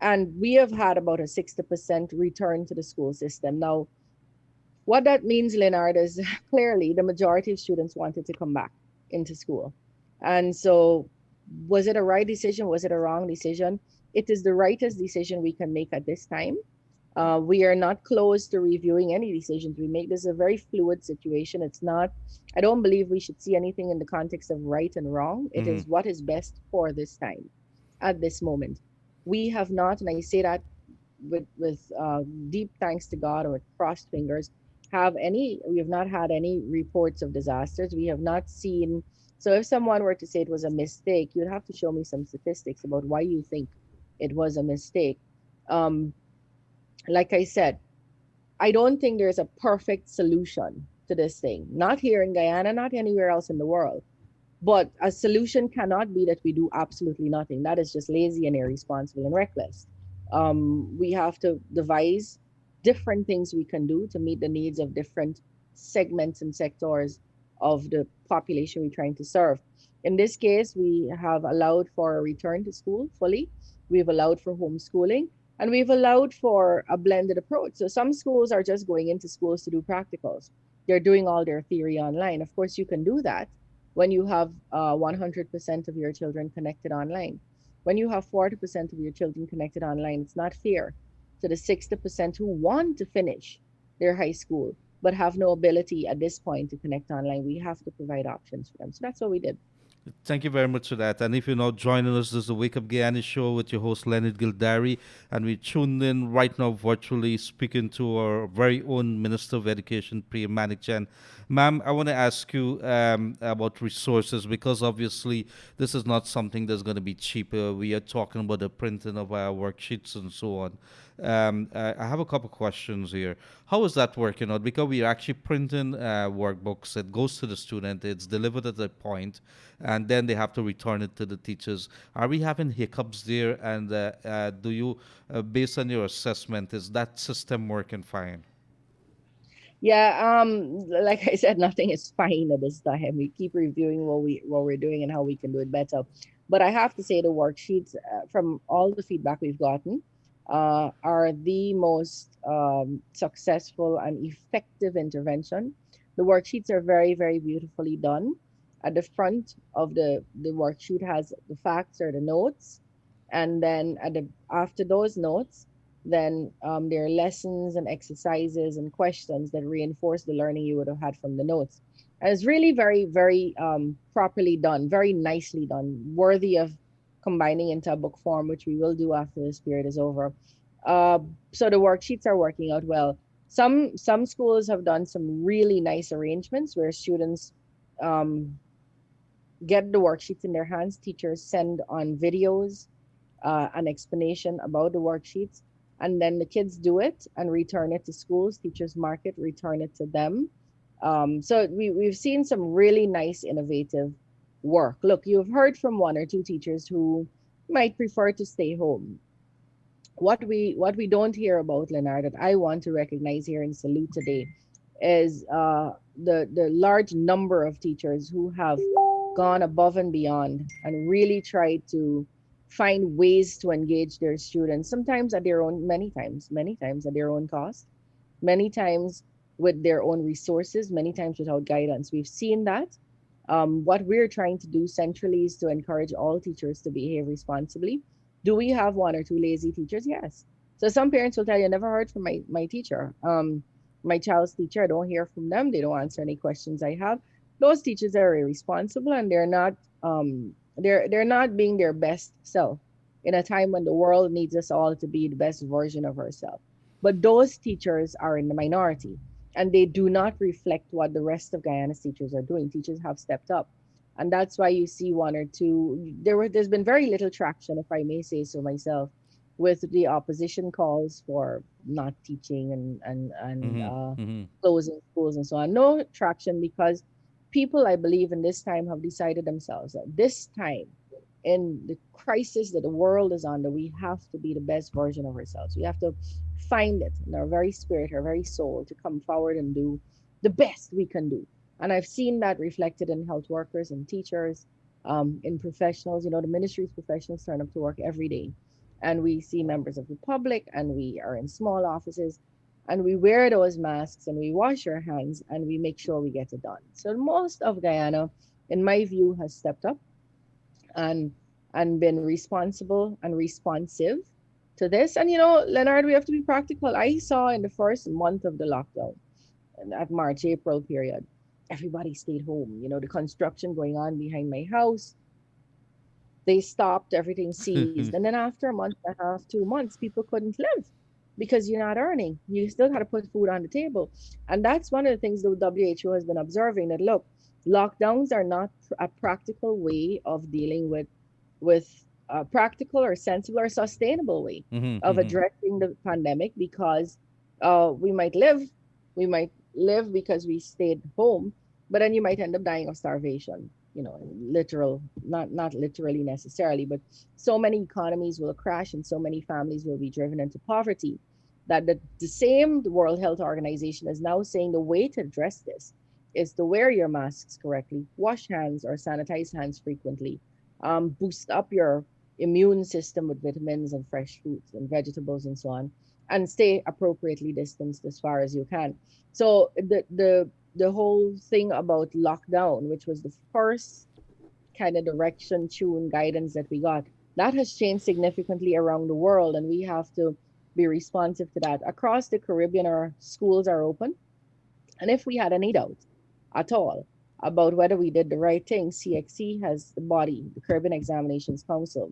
And we have had about a 60% return to the school system. Now, what that means, Leonard, is clearly the majority of students wanted to come back into school. And so, was it a right decision? Was it a wrong decision? It is the rightest decision we can make at this time. We are not close to reviewing any decisions we make. This is a very fluid situation. It's not, I don't believe we should see anything in the context of right and wrong. It Mm-hmm. is what is best for this time at this moment. We have not, and I say that with deep thanks to God or with crossed fingers, we have not had any reports of disasters. We have not seen, so if someone were to say it was a mistake, you'd have to show me some statistics about why you think it was a mistake. Um, like I said, I don't think there's a perfect solution to this thing. Not here in Guyana, not anywhere else in the world. But a solution cannot be that we do absolutely nothing. That is just lazy and irresponsible and reckless. We have to devise different things we can do to meet the needs of different segments and sectors of the population we're trying to serve. In this case, we have allowed for a return to school fully. We've allowed for homeschooling and we've allowed for a blended approach. So some schools are just going into schools to do practicals. They're doing all their theory online. Of course, you can do that when you have 100% of your children connected online. When you have 40% of your children connected online, it's not fair to the 60% who want to finish their high school but have no ability at this point to connect online. We have to provide options for them. So that's what we did. Thank you very much for that. And if you're now joining us, this is the Wake Up Guyana show with your host Leonard Gildarie, and we tuned in right now virtually speaking to our very own Minister of Education, Priya Manikchan. Ma'am, I want to ask you about resources because obviously this is not something that's going to be cheaper. We are talking about the printing of our worksheets and so on. I have a couple questions here. How is that working out? Because we are actually printing workbooks. It goes to the student. It's delivered at a point, and then they have to return it to the teachers. Are we having hiccups there? And do you, based on your assessment, is that system working fine? Yeah, like I said, nothing is fine at this time. We keep reviewing what we're doing and how we can do it better. But I have to say the worksheets, from all the feedback we've gotten, are the most successful and effective intervention. The worksheets are very, very beautifully done. At the front of the worksheet has the facts or the notes, and then after those notes, then there are lessons and exercises and questions that reinforce the learning you would have had from the notes. And it's really very, very properly done, very nicely done, worthy of combining into a book form, which we will do after this period is over. Uh, so the worksheets are working out well. Some schools have done some really nice arrangements where students um, get the worksheets in their hands. Teachers send on videos an explanation about the worksheets, and then the kids do it and return it to schools. Teachers mark it, return it to them. So we've seen some really nice, innovative work. Look, you've heard from one or two teachers who might prefer to stay home. What we don't hear about, Leonard, that I want to recognize here and salute today is the large number of teachers who have gone above and beyond and really tried to find ways to engage their students, sometimes at their own, many times at their own cost, many times with their own resources, many times without guidance. We've seen that. What we're trying to do centrally is to encourage all teachers to behave responsibly. Do we have one or two lazy teachers? Yes. So some parents will tell you, I never heard from my teacher. My child's teacher, I don't hear from them. They don't answer any questions I have. Those teachers are irresponsible and they're not being their best self in a time when the world needs us all to be the best version of ourselves. But those teachers are in the minority and they do not reflect what the rest of Guyana's teachers are doing. Teachers have stepped up. And that's why you see one or two. There's been very little traction, if I may say so myself, with the opposition calls for not teaching and Mm-hmm. Mm-hmm. closing schools and so on. No traction because people, I believe, in this time have decided themselves that this time, in the crisis that the world is under, we have to be the best version of ourselves. We have to find it in our very spirit, our very soul, to come forward and do the best we can do. And I've seen that reflected in health workers and teachers, in professionals. You know, the ministry's professionals turn up to work every day and we see members of the public, and we are in small offices, and we wear those masks, and we wash our hands, and we make sure we get it done. So most of Guyana, in my view, has stepped up and been responsible and responsive to this. And Leonard, we have to be practical. I saw in the first month of the lockdown, at March, April period, everybody stayed home. The construction going on behind my house, they stopped, everything ceased. And then after a month and a half, 2 months, people couldn't live because you're not earning. You still got to put food on the table. And that's one of the things the WHO has been observing, that look, lockdowns are not a practical way of dealing with a practical or sensible or sustainable way of addressing the pandemic, because we might live because we stayed home, but then you might end up dying of starvation. Literal, not literally necessarily, but so many economies will crash and so many families will be driven into poverty, that the same World Health Organization is now saying the way to address this is to wear your masks correctly, wash hands or sanitize hands frequently, boost up your immune system with vitamins and fresh fruits and vegetables and so on, and stay appropriately distanced as far as you can. So the whole thing about lockdown, which was the first kind of direction, tune, guidance that we got, that has changed significantly around the world, and we have to be responsive to that. Across the Caribbean, our schools are open, and if we had any doubt at all about whether we did the right thing, CXC has the body, the Caribbean Examinations Council,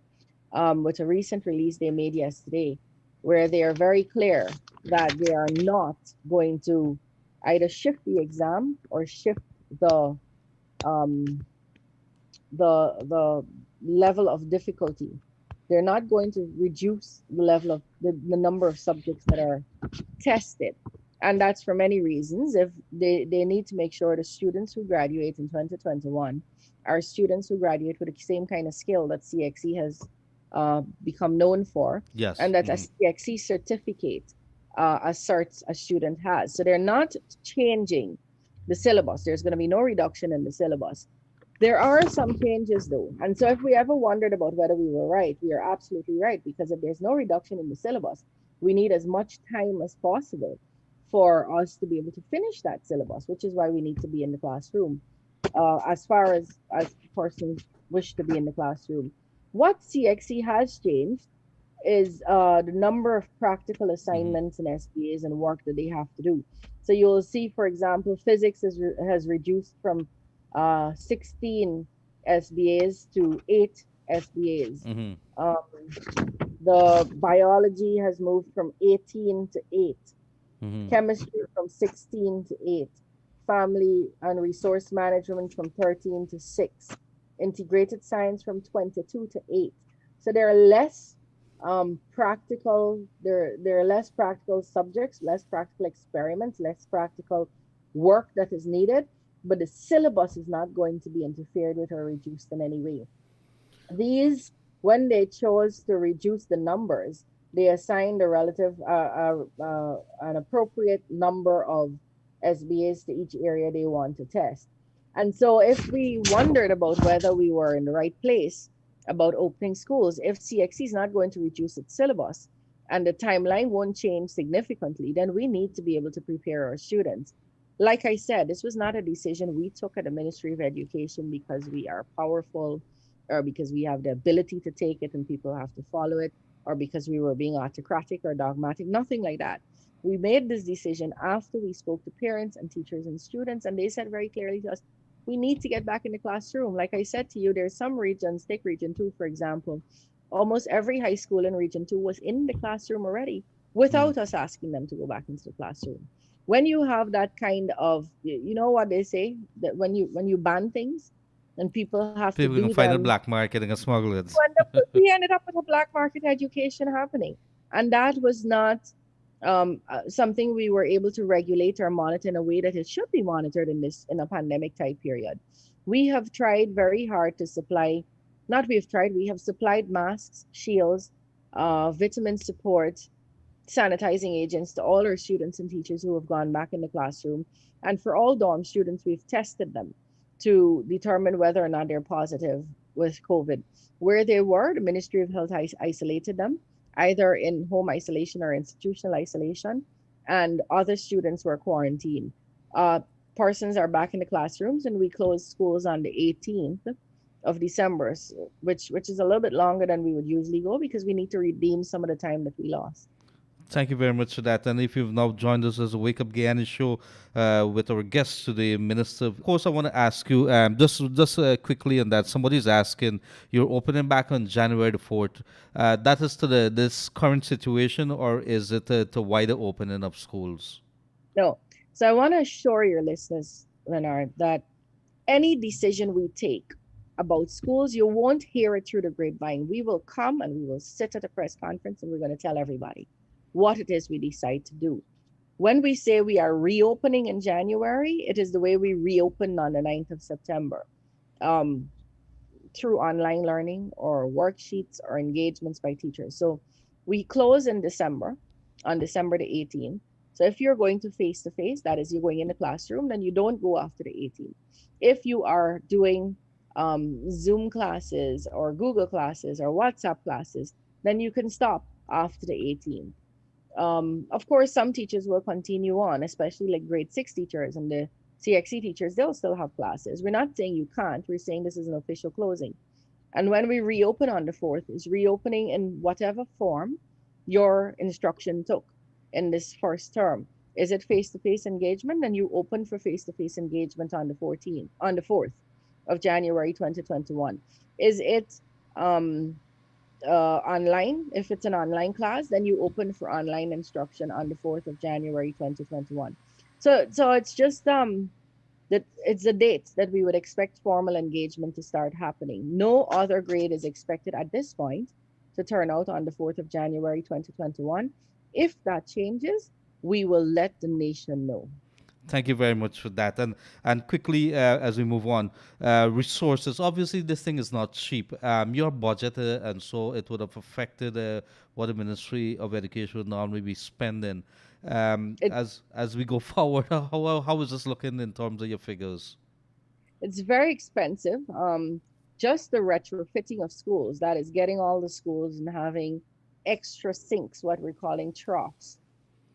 with a recent release they made yesterday, where they are very clear that they are not going to either shift the exam or shift the the level of difficulty. They're not going to reduce the level of the number of subjects that are tested. And that's for many reasons. If they need to make sure the students who graduate in 2021 are students who graduate with the same kind of skill that CXE has become known for, Yes. and that a CXE certificate asserts a student has. So they're not changing the syllabus. There's going to be no reduction in the syllabus. There are some changes though. And so if we ever wondered about whether we were right, we are absolutely right, because if there's no reduction in the syllabus, we need as much time as possible for us to be able to finish that syllabus, which is why we need to be in the classroom. As far as persons wish to be in the classroom. What CXE has changed is the number of practical assignments and SBAs and work that they have to do. So you'll see, for example, physics has reduced from 16 SBAs to 8 SBAs. The biology has moved from 18 to 8. Chemistry from 16 to 8. Family and resource management from 13 to 6. Integrated science from 22 to 8. So there are less practical, there are less practical subjects, less practical experiments, less practical work that is needed, but the syllabus is not going to be interfered with or reduced in any way. These, when they chose to reduce the numbers, they assigned a relative, an appropriate number of SBAs to each area they want to test. And so if we wondered about whether we were in the right place about opening schools, if CXC is not going to reduce its syllabus and the timeline won't change significantly, then we need to be able to prepare our students. Like I said, this was not a decision we took at the Ministry of Education because we are powerful or because we have the ability to take it and people have to follow it, or because we were being autocratic or dogmatic, nothing like that. We made this decision after we spoke to parents and teachers and students, and they said very clearly to us, we need to get back in the classroom. Like I said to you, there's some regions, take Region 2, for example, almost every high school in Region 2 was in the classroom already without us asking them to go back into the classroom. When you have that kind of, you know what they say, that when you ban things and people have to People do can find a them, black market and smuggle it. we ended up with a black market education happening. And that was not something we were able to regulate or monitor in a way that it should be monitored in a pandemic type period. We have tried very hard to supply, not we have tried, we have supplied masks, shields, vitamin support, sanitizing agents to all our students and teachers who have gone back in the classroom. And for all dorm students, we've tested them to determine whether or not they're positive with COVID. Where they were, the Ministry of Health isolated them either in home isolation or institutional isolation, and other students were quarantined. Uh, Persons are back in the classrooms, and we closed schools on the 18th of December, which is a little bit longer than we would usually go because we need to redeem some of the time that we lost. Thank you very much for that. And if you've now joined us as a Wake Up Guyana show with our guest today, Minister, of course, I want to ask you just quickly on that. Somebody's asking, you're opening back on January the 4th. That is to this current situation, or is it to wider opening of schools? No. So I want to assure your listeners, Leonard, that any decision we take about schools, you won't hear it through the grapevine. We will come and we will sit at a press conference and we're going to tell everybody what it is we decide to do. When we say we are reopening in January, it is the way we reopened on the 9th of September, um, through online learning or worksheets or engagements by teachers. So we close in December, on December the 18th. So if you're going to face, that is, you're going in the classroom, then you don't go after the 18th. If you are doing Zoom classes or Google classes or WhatsApp classes, then you can stop after the 18th. Of course, some teachers will continue on, especially like grade six teachers and the CXC teachers, they'll still have classes. We're not saying you can't, we're saying this is an official closing. And when we reopen on the 4th, is reopening in whatever form your instruction took in this first term. Is it face-to-face engagement? Then you open for face-to-face engagement on the 14th, on the 4th of January 2021. Is it um, online? If it's an online class, then you open for online instruction on the 4th of January 2021. So it's just that it's the dates that we would expect formal engagement to start happening. No other grade is expected at this point to turn out on the 4th of January 2021. If that changes, we will let the nation know. Thank you very much for that. And quickly, as we move on, resources. Obviously, this thing is not cheap. Your budget, and so it would have affected what the Ministry of Education would normally be spending. It, As we go forward, how is this looking in terms of your figures? it's very expensive. Just the retrofitting of schools, that is getting all the schools and having extra sinks, what we're calling troughs,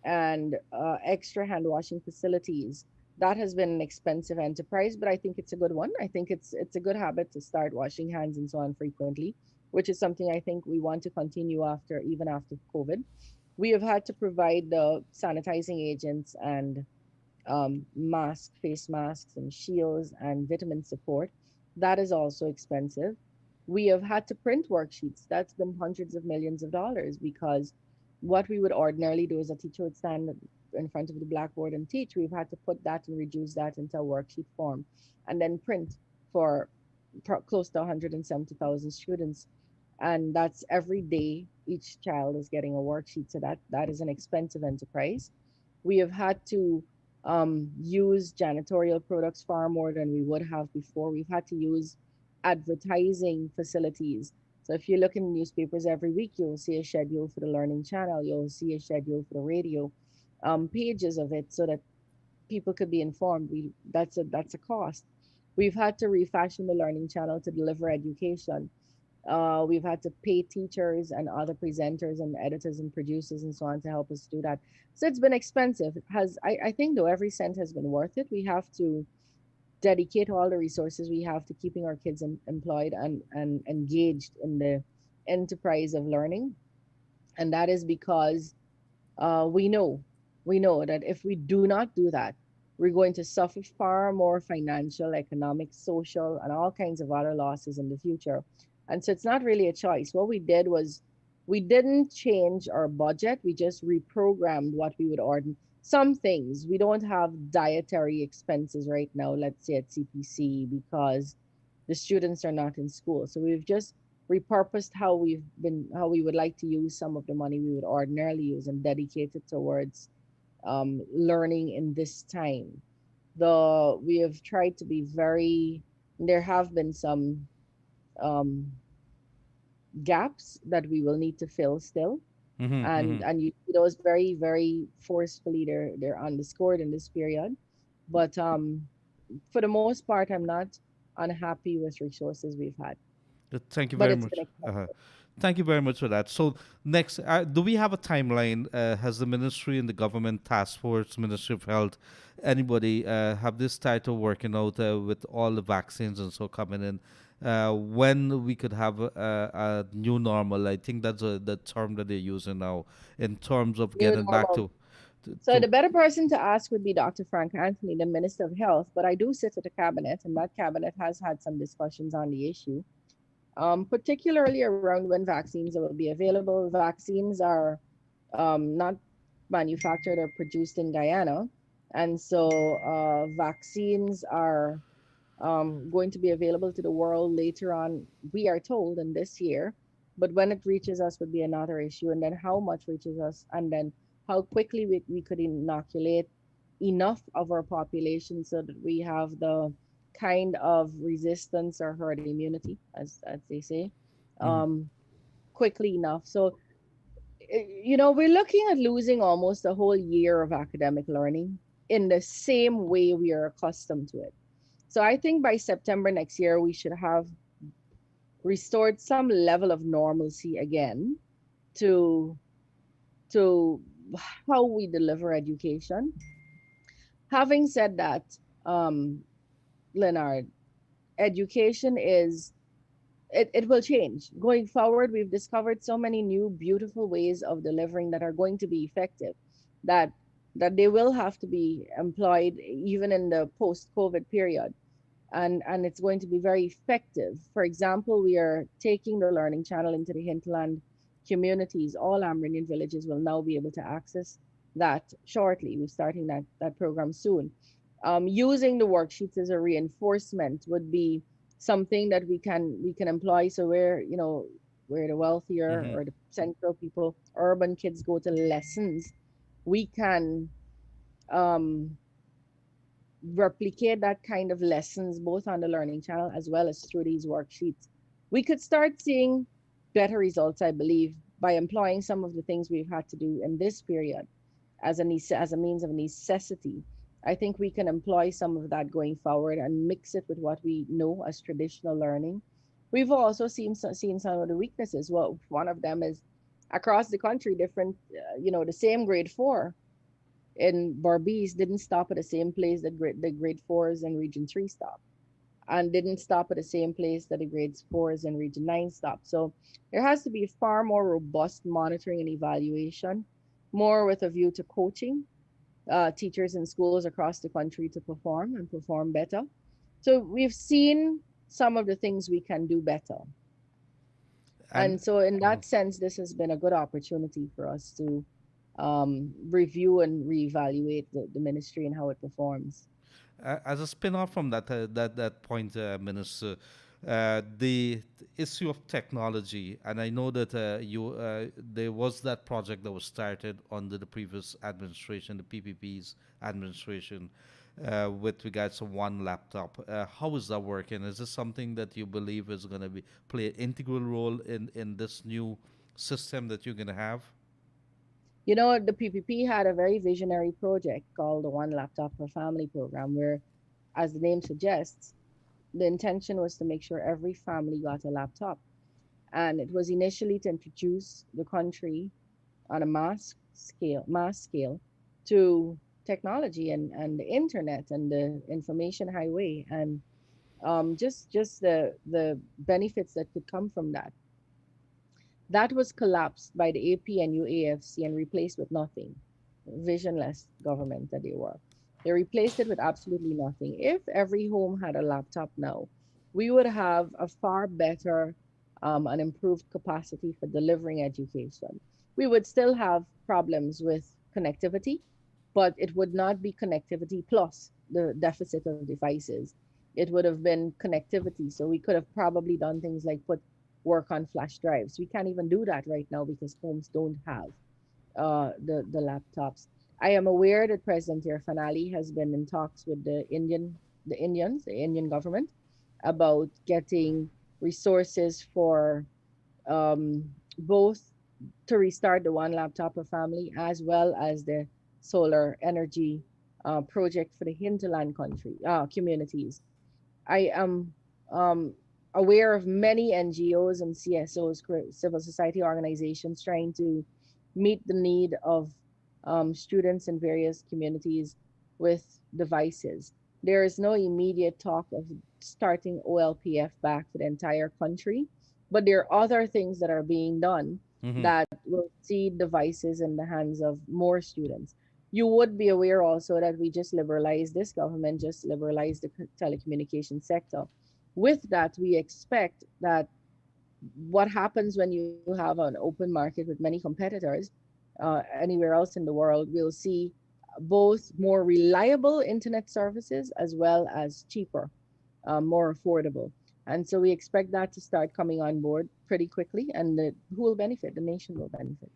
and extra hand washing facilities. That has been an expensive enterprise, but I think it's a good one. I think it's a good habit to start washing hands and so on frequently, which is something I think we want to continue after, even after COVID. We have had to provide the sanitizing agents and face masks and shields and vitamin support. That is also expensive. We have had to print worksheets. That's been hundreds of millions of dollars because what we would ordinarily do is a teacher would stand in front of the blackboard and teach. We've had to put that and reduce that into a worksheet form and then print for close to 170,000 students. And that's every day each child is getting a worksheet. So that is an expensive enterprise. We have had to use janitorial products far more than we would have before. We've had to use advertising facilities. So if you look in newspapers every week, you'll see a schedule for the Learning Channel. You'll see a schedule for the radio, pages of it, so that people could be informed. That's a cost. We've had to refashion the Learning Channel to deliver education. We've had to pay teachers and other presenters and editors and producers and so on to help us do that. So it's been expensive. I think though every cent has been worth it. We have to dedicate all the resources we have to keeping our kids employed and engaged in the enterprise of learning. And that is because we know that if we do not do that, we're going to suffer far more financial, economic, social, and all kinds of other losses in the future. And so it's not really a choice. What we did was we didn't change our budget. We just reprogrammed what we would order. Some things we don't have dietary expenses right now, let's say at CPC, because the students are not in school. So we've just repurposed how we would like to use some of the money we would ordinarily use and dedicate it towards learning in this time. We have tried to be very. There have been some um, gaps that we will need to fill still, Hmm. and you see those very forcefully. They're underscored in this period, but for the most part, I'm not unhappy with resources we've had, Thank you but very it's much. been Uh-huh. expensive. Thank you very much for that. So next, do we have a timeline? Has the ministry and the government task force, Ministry of Health, anybody have this started working out with all the vaccines and so coming in? When we could have a new normal? I think that's the term that they're using now in terms of New getting back normal. So to. the better person to ask would be Dr. Frank Anthony, the Minister of Health. But I do sit at the cabinet, and that cabinet has had some discussions on the issue, particularly around when vaccines will be available. Vaccines are not manufactured or produced in Guyana, and so vaccines are going to be available to the world later on, we are told, in this year. But when it reaches us would be another issue. And then how much reaches us, and then how quickly we could inoculate enough of our population so that we have the kind of resistance or herd immunity, as they say, Mhm. um, quickly enough. So, we're looking at losing almost a whole year of academic learning in the same way we are accustomed to it. So I think by September next year, we should have restored some level of normalcy again to to how we deliver education. Having said that, um, Leonard, education it will change. Going forward, we've discovered so many new beautiful ways of delivering that are going to be effective, that they will have to be employed even in the post-COVID period. And it's going to be very effective. For example, we are taking the learning channel into the hinterland communities. All Amerindian villages will now be able to access that shortly. We're starting that program soon. Using the worksheets as a reinforcement would be something that we can employ. So where the wealthier Mhm. or the central people, urban kids go to lessons, we can um, replicate that kind of lessons both on the learning channel as well as through these worksheets. We could start seeing better results, I believe, by employing some of the things we've had to do in this period as a means of necessity. I think we can employ some of that going forward and mix it with what we know as traditional learning. We've also seen some of the weaknesses. Well, one of them is across the country, different, the same grade four in Barbies didn't stop at the same place that the grade fours in Region 3 stopped, and didn't stop at the same place that the grades fours in Region 9 stopped. So there has to be far more robust monitoring and evaluation, more with a view to coaching teachers in schools across the country to perform and perform better. So we've seen some of the things we can do better. And And so, in that sense, this has been a good opportunity for us to review and reevaluate the ministry and how it performs. as a spin-off from that point, Minister, the issue of technology, and I know that there was that project that was started under the previous administration, the PPP's administration, with regards to one laptop. How is that working? Is this something that you believe is going to be play an integral role in this new system that you're going to have? The PPP had a very visionary project called the One Laptop per Family program, where, as the name suggests, the intention was to make sure every family got a laptop. And it was initially to introduce the country on a mass scale to technology and the internet and the information highway, and just the benefits that could come from that. That was collapsed by the APNU AFC and replaced with nothing. Visionless government that they were. They replaced it with absolutely nothing. If every home had a laptop now, we would have a far better and improved capacity for delivering education. We would still have problems with connectivity, but it would not be connectivity plus the deficit of devices. It would have been connectivity. So we could have probably done things like put work on flash drives. We can't even do that right now because homes don't have the laptops. I am aware that President Irfanali has been in talks with the Indian government, about getting resources for both to restart the one laptop per family as well as the solar energy project for the hinterland country communities. I am um, aware of many NGOs and CSOs, civil society organizations, trying to meet the need of students in various communities with devices. There is no immediate talk of starting OLPF back to the entire country, but there are other things that are being done Hmm. that will see devices in the hands of more students. You would be aware also that we just liberalized, this government just liberalized the telecommunication sector. With that, we expect that what happens when you have an open market with many competitors anywhere else in the world, we'll see both more reliable internet services as well as cheaper, more affordable. And so we expect that to start coming on board pretty quickly, and who will benefit? The nation will benefit.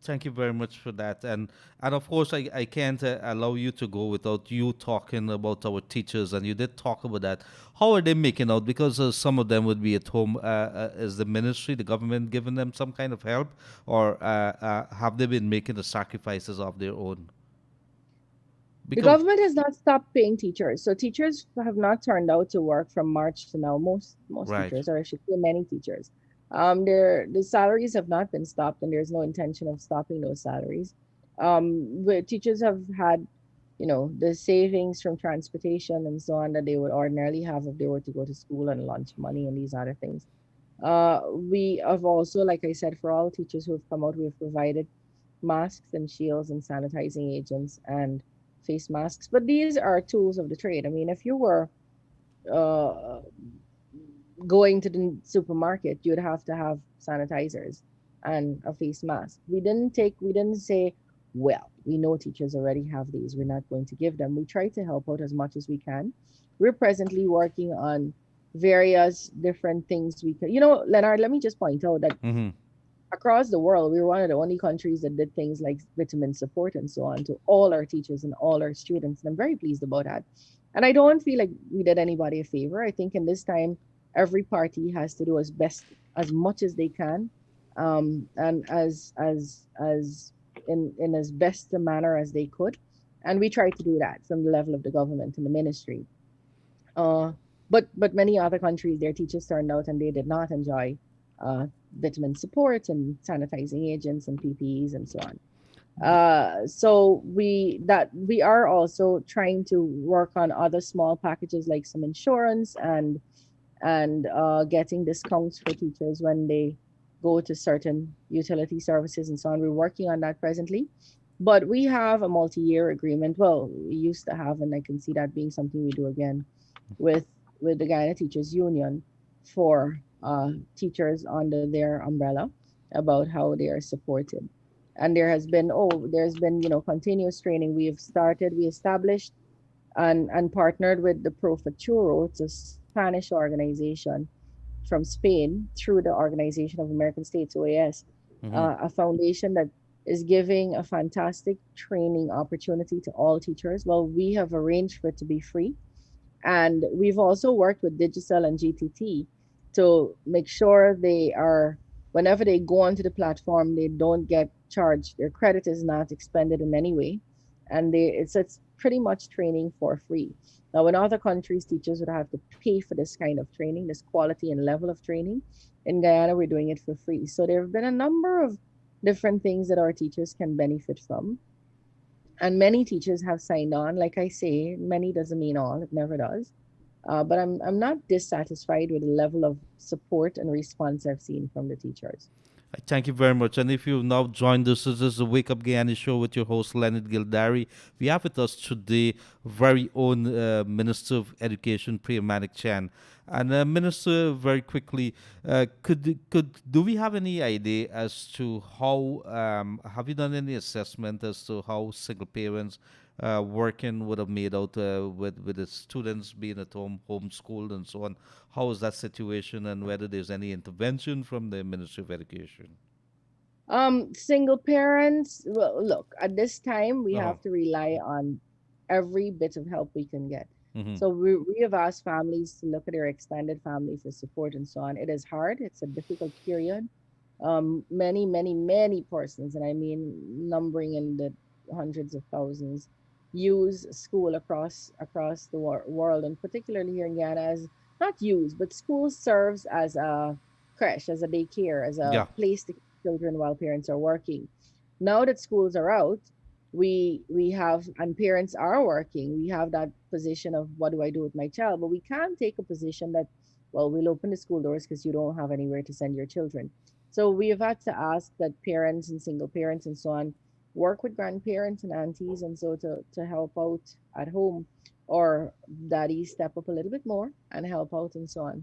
Thank you very much for that. And of course, I can't allow you to go without you talking about our teachers. And you did talk about that. How are they making out? Because some of them would be at home. Is the ministry, the government, giving them some kind of help, or have they been making the sacrifices of their own? The Because government has not stopped paying teachers, so teachers have not turned out to work from March to now. Most right. teachers, or I should say, many teachers, the salaries have not been stopped, and there's no intention of stopping those salaries. But teachers have had, the savings from transportation and so on that they would ordinarily have if they were to go to school, and lunch money and these other things. We have also, like I said, for all teachers who have come out, we have provided masks and shields and sanitizing agents and face masks. But these are tools of the trade. I mean, if you were uh, going to the supermarket, you'd have to have sanitizers and a face mask. We didn't say, well, we know teachers already have these. We're not going to give them. We try to help out as much as we can. We're presently working on various different things we can. Leonard, let me just point out that Mm-hmm. across the world, we were one of the only countries that did things like vitamin support and so on to all our teachers and all our students. And I'm very pleased about that. And I don't feel like we did anybody a favor. I think in this time, every party has to do as much as they can, and as in as best a manner as they could. And we try to do that from the level of the government and the ministry. Uh, but many other countries, their teachers turned out and they did not enjoy vitamin support and sanitizing agents and PPEs and so on. So we are also trying to work on other small packages like some insurance and getting discounts for teachers when they go to certain utility services and so on. We're working on that presently. But we have a multi-year agreement. Well, we used to have, and I can see that being something we do again with with the Guyana Teachers Union for teachers under their umbrella about how they are supported. And there's been continuous training. We established and partnered with the Pro Futuro. It's a Spanish organization from Spain through the Organization of American States, OAS, Mm-hmm. a foundation that is giving a fantastic training opportunity to all teachers. Well, we have arranged for it to be free, and we've also worked with Digicel and GTT to make sure whenever they go onto the platform, they don't get charged. Their credit is not expended in any way. And it's pretty much training for free. Now, in other countries, teachers would have to pay for this kind of training, this quality and level of training. In Guyana, we're doing it for free. So there have been a number of different things that our teachers can benefit from, and many teachers have signed on. Like I say, many doesn't mean all; it never does. But I'm not dissatisfied with the level of support and response I've seen from the teachers. Thank you very much. And if you've now joined us, this is the Wake Up Guyana show with your host, Leonard Gildarie. We have with us today very own Minister of Education, Priya Manik Chan. And Minister, very quickly, could do we have any idea as to how have you done any assessment as to how single parents working would have made out with the students being at home, homeschooled, and so on? How is that situation, and whether there's any intervention from the Ministry of Education? Single parents, well, look, at this time, we Uh-huh. have to rely on every bit of help we can get. Mm-hmm. So we have asked families to look at their extended family for support and so on. It is hard. It's a difficult period. Many, many, many persons, and I mean numbering in the hundreds of thousands, use school across the world, and particularly here in Ghana, as not use, but school serves as a creche, as a daycare, as a Yeah. place to keep children while parents are working. Now that schools are out, we have and parents are working. We have that position of what do I do with my child? But we can't take a position that, well, we'll open the school doors because you don't have anywhere to send your children. So we have had to ask that parents and single parents and so on work with grandparents and aunties and so to help out at home, or daddy step up a little bit more and help out and so on.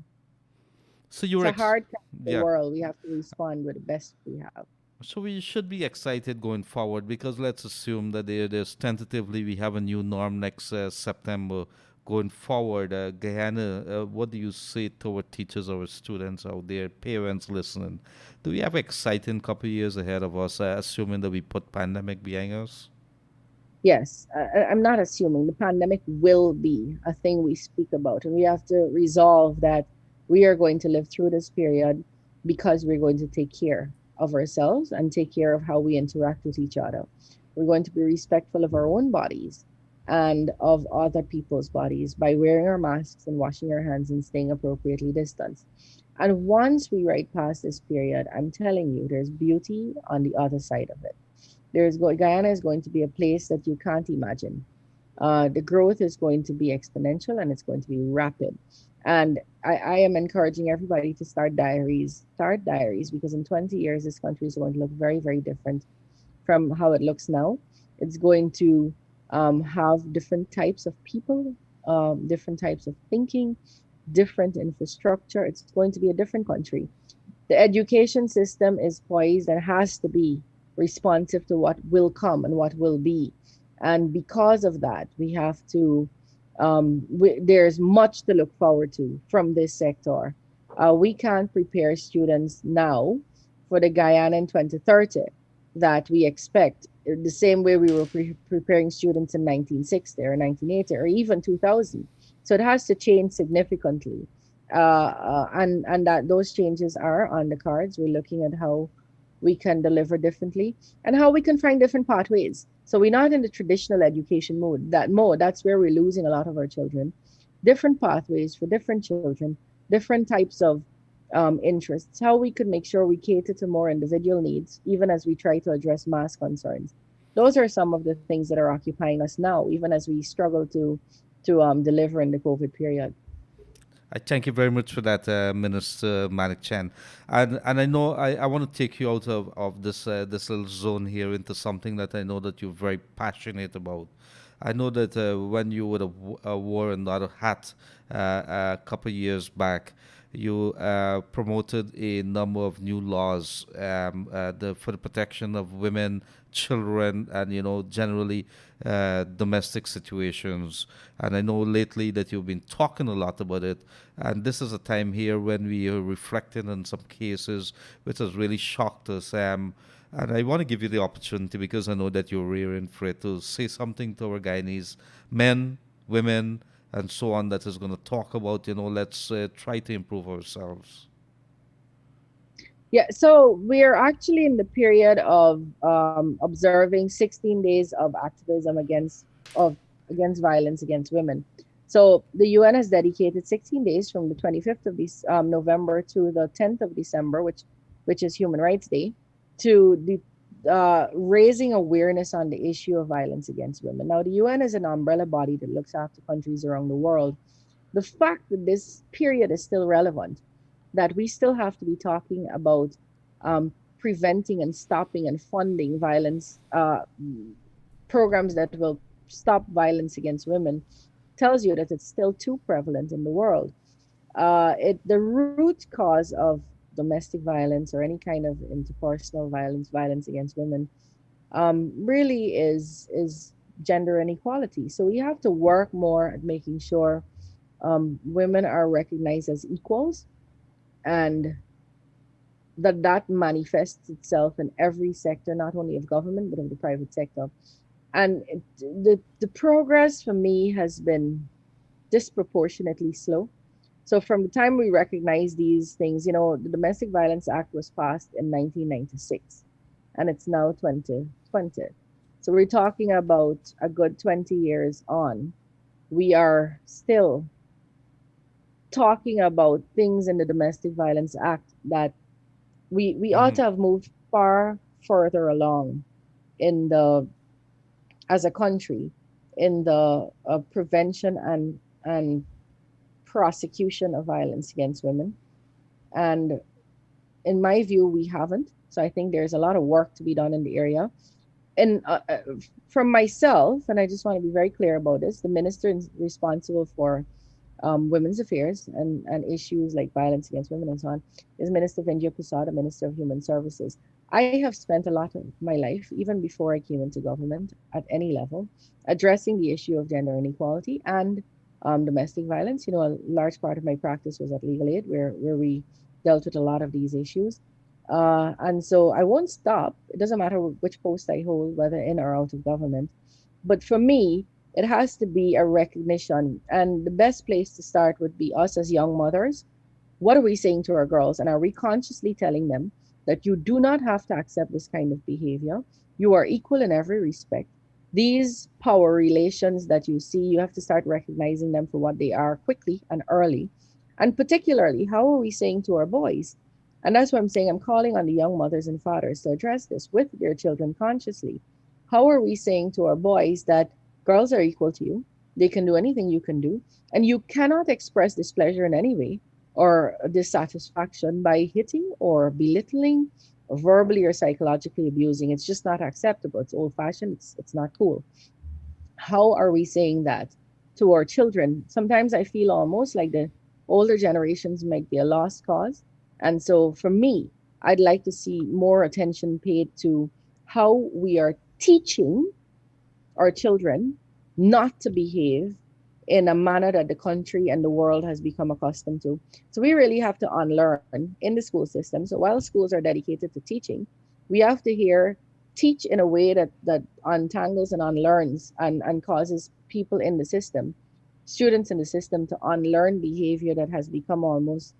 So It's you're a hard time in the yeah. world. We have to respond with the best we have. So we should be excited going forward because let's assume that there's tentatively we have a new norm next September. Going forward, Guyana, what do you say to our teachers, our students out there, parents listening? Do we have exciting couple years ahead of us, assuming that we put pandemic behind us? Yes, I'm not assuming the pandemic will be a thing we speak about, and we have to resolve that we are going to live through this period because we're going to take care of ourselves and take care of how we interact with each other. We're going to be respectful of our own bodies and of other people's bodies by wearing our masks and washing our hands and staying appropriately distanced. And once we ride past this period, I'm telling you, there's beauty on the other side of it. Guyana is going to be a place that you can't imagine. The growth is going to be exponential and it's going to be rapid. And I am encouraging everybody to start diaries, because in 20 years, this country is going to look very, very different from how it looks now. It's going to have different types of people, different types of thinking, different infrastructure. It's going to be a different country. The education system is poised and has to be responsive to what will come and what will be. And because of that, we have to, there's much to look forward to from this sector. We can't prepare students now for the Guyana in 2030 that we expect, the same way we were preparing students in 1960 or 1980 or even 2000. So it has to change significantly. And that those changes are on the cards. We're looking at how we can deliver differently and how we can find different pathways. So we're not in the traditional education mode. That's where we're losing a lot of our children. Different pathways for different children, different types of interests, how we could make sure we cater to more individual needs, even as we try to address mass concerns. Those are some of the things that are occupying us now, even as we struggle to deliver in the COVID period. I thank you very much for that, Minister Manik Chan. And I know I want to take you out of this little zone here into something that I know that you're very passionate about. I know that when you would have wore another hat a couple of years back, you promoted a number of new laws for the protection of women, children, and generally domestic situations. And I know lately that you've been talking a lot about it. And this is a time here when we are reflecting on some cases which has really shocked us. And I want to give you the opportunity, because I know that you're rearing for it, to say something to our Guyanese men, women, and so on, that is going to talk about, let's try to improve ourselves. Yeah, so we're actually in the period of observing 16 days of activism against violence against women. So the UN has dedicated 16 days from the 25th of this November to the 10th of December, which is Human Rights Day, to the raising awareness on the issue of violence against women. Now, the UN is an umbrella body that looks after countries around the world. The fact that this period is still relevant, that we still have to be talking about preventing and stopping and funding violence programs that will stop violence against women, tells you that it's still too prevalent in the world. The root cause of domestic violence or any kind of interpersonal violence against women, really is gender inequality. So we have to work more at making sure women are recognized as equals, and that manifests itself in every sector, not only of government but of the private sector. And the progress for me has been disproportionately slow. So from the time we recognize these things, the Domestic Violence Act was passed in 1996, and it's now 2020. So we're talking about a good 20 years on. We are still talking about things in the Domestic Violence Act that we ought Mm-hmm. to have moved far further along in the as a country in the prevention and prosecution of violence against women. And in my view, we haven't. So I think there's a lot of work to be done in the area. And from myself, and I just want to be very clear about this, the minister is responsible for women's affairs and issues like violence against women and so on is Minister Vinjya Prasad, Minister of Human Services. I have spent a lot of my life, even before I came into government at any level, addressing the issue of gender inequality and domestic violence. You know, a large part of my practice was at Legal Aid, where we dealt with a lot of these issues. And so I won't stop. It doesn't matter which post I hold, whether in or out of government. But for me, it has to be a recognition. And the best place to start would be us as young mothers. What are we saying to our girls? And are we consciously telling them that you do not have to accept this kind of behavior? You are equal in every respect. These power relations that you see, you have to start recognizing them for what they are quickly and early. And particularly, how are we saying to our boys? And that's what I'm saying. I'm calling on the young mothers and fathers to address this with their children consciously. How are we saying to our boys that girls are equal to you? They can do anything you can do. And you cannot express displeasure in any way or dissatisfaction by hitting or belittling or verbally or psychologically abusing. It's just not acceptable. It's old fashioned. It's not cool. How are we saying that to our children? Sometimes I feel almost like the older generations might be a lost cause. And so for me, I'd like to see more attention paid to how we are teaching our children not to behave in a manner that the country and the world has become accustomed to. So we really have to unlearn in the school system. So while schools are dedicated to teaching, we have to hear teach in a way that untangles and unlearns and causes people in the system, students in the system, to unlearn behavior that has become almost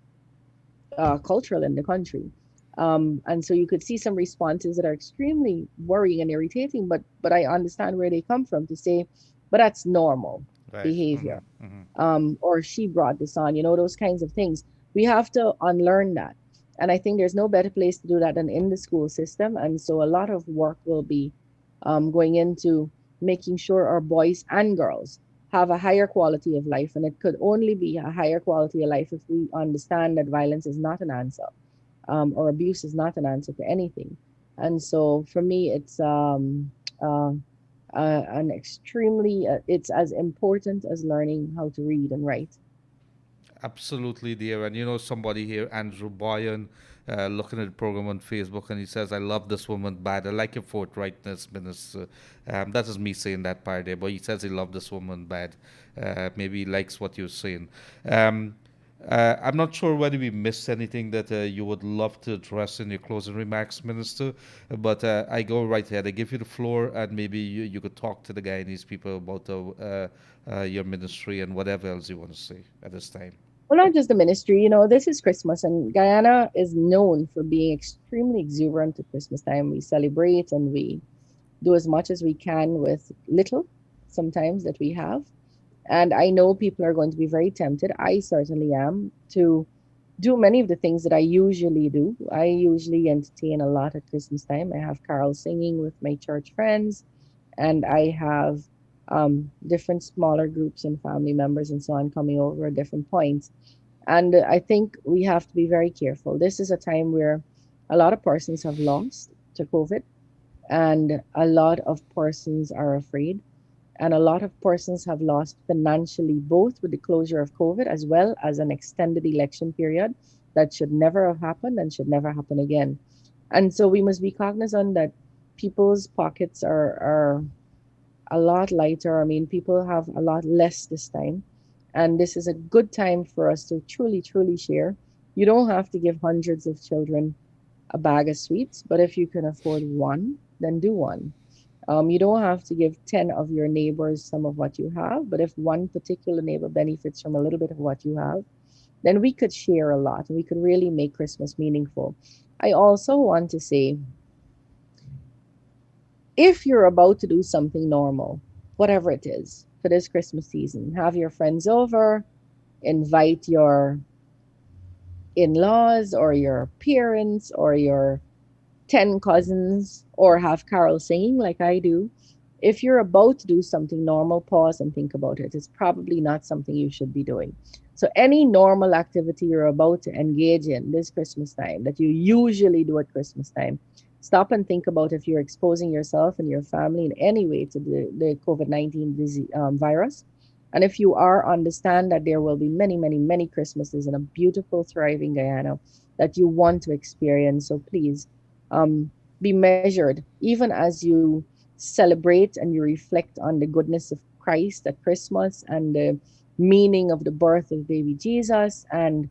cultural in the country. And so you could see some responses that are extremely worrying and irritating, but I understand where they come from to say, but that's normal Right. Mm-hmm. behavior. Mm-hmm. Or she brought this on, those kinds of things. We have to unlearn that. And I think there's no better place to do that than in the school system. And so a lot of work will be going into making sure our boys and girls have a higher quality of life. And it could only be a higher quality of life if we understand that violence is not an answer, or abuse is not an answer to anything. And so for me, it's an extremely, it's as important as learning how to read and write. Absolutely, dear. And somebody here, Andrew Boyan, looking at the program on Facebook, and he says, "I love this woman bad. I like your forthrightness, Minister." That is me saying that part there, but he says he loved this woman bad. Maybe he likes what you're saying. Um, I'm not sure whether we missed anything that you would love to address in your closing remarks, Minister, but I go right ahead. I give you the floor, and maybe you could talk to the Guyanese people about your ministry and whatever else you want to say at this time. Well, not just the ministry, this is Christmas, and Guyana is known for being extremely exuberant at Christmas time. We celebrate and we do as much as we can with little sometimes that we have. And I know people are going to be very tempted. I certainly am to do many of the things that I usually do. I usually entertain a lot at Christmas time. I have carols singing with my church friends, and I have different smaller groups and family members and so on coming over at different points. And I think we have to be very careful. This is a time where a lot of persons have lost to COVID, and a lot of persons are afraid, and a lot of persons have lost financially, both with the closure of COVID as well as an extended election period that should never have happened and should never happen again. And so we must be cognizant that people's pockets are a lot lighter. I mean, people have a lot less this time. And this is a good time for us to truly, truly share. You don't have to give hundreds of children a bag of sweets, but if you can afford one, then do one. You don't have to give 10 of your neighbors some of what you have, but if one particular neighbor benefits from a little bit of what you have, then we could share a lot and we could really make Christmas meaningful. I also want to say, if you're about to do something normal, whatever it is, for this Christmas season, have your friends over, invite your in-laws or your parents or your 10 cousins or have carol singing like I do. If you're about to do something normal, pause and think about it. It's probably not something you should be doing. So, any normal activity you're about to engage in this Christmas time that you usually do at Christmas time, stop and think about if you're exposing yourself and your family in any way to the COVID 19 virus. And if you are, understand that there will be many, many, many Christmases in a beautiful, thriving Guyana that you want to experience. So please um, be measured, even as you celebrate and you reflect on the goodness of Christ at Christmas and the meaning of the birth of baby Jesus and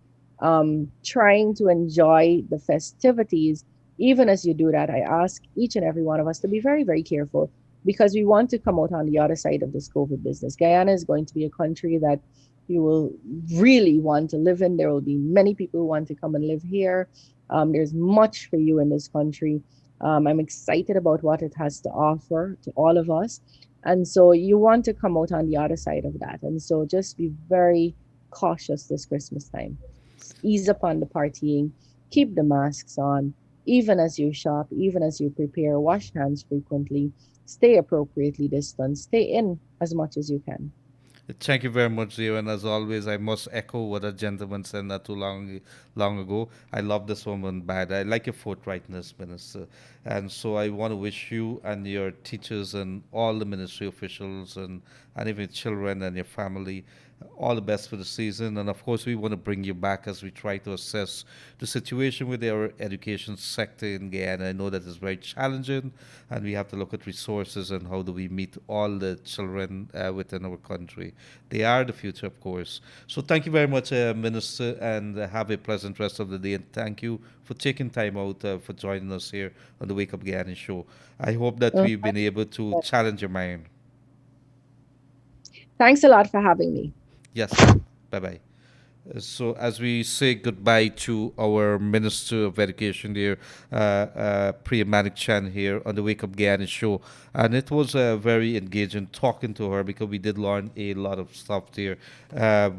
trying to enjoy the festivities. Even as you do that, I ask each and every one of us to be very, very careful because we want to come out on the other side of this COVID business. Guyana is going to be a country that you will really want to live in. There will be many people who want to come and live here. There's much for you in this country. I'm excited about what it has to offer to all of us. And so you want to come out on the other side of that. And so just be very cautious this Christmas time. Ease up on the partying, keep the masks on, even as you shop, even as you prepare, wash hands frequently, stay appropriately distanced, stay in as much as you can. Thank you very much, Zio. And as always, I must echo what a gentleman said not too long ago. I love this woman bad. I like your forthrightness, Minister. And so I want to wish you and your teachers and all the ministry officials and even children and your family all the best for the season. And of course, we want to bring you back as we try to assess the situation with our education sector in Guyana. I know that it's very challenging, and we have to look at resources and how do we meet all the children within our country. They are the future, of course. So thank you very much, Minister, and have a pleasant rest of the day. And thank you for taking time out for joining us here on the Wake Up Guyana show. I hope that Uh, we've been able to challenge your mind. Thanks a lot for having me. Yes. Bye bye. So, as we say goodbye to our Minister of Education here, Priya Manik Chan here on the Wake Up Guyana show, and it was very engaging talking to her because we did learn a lot of stuff there.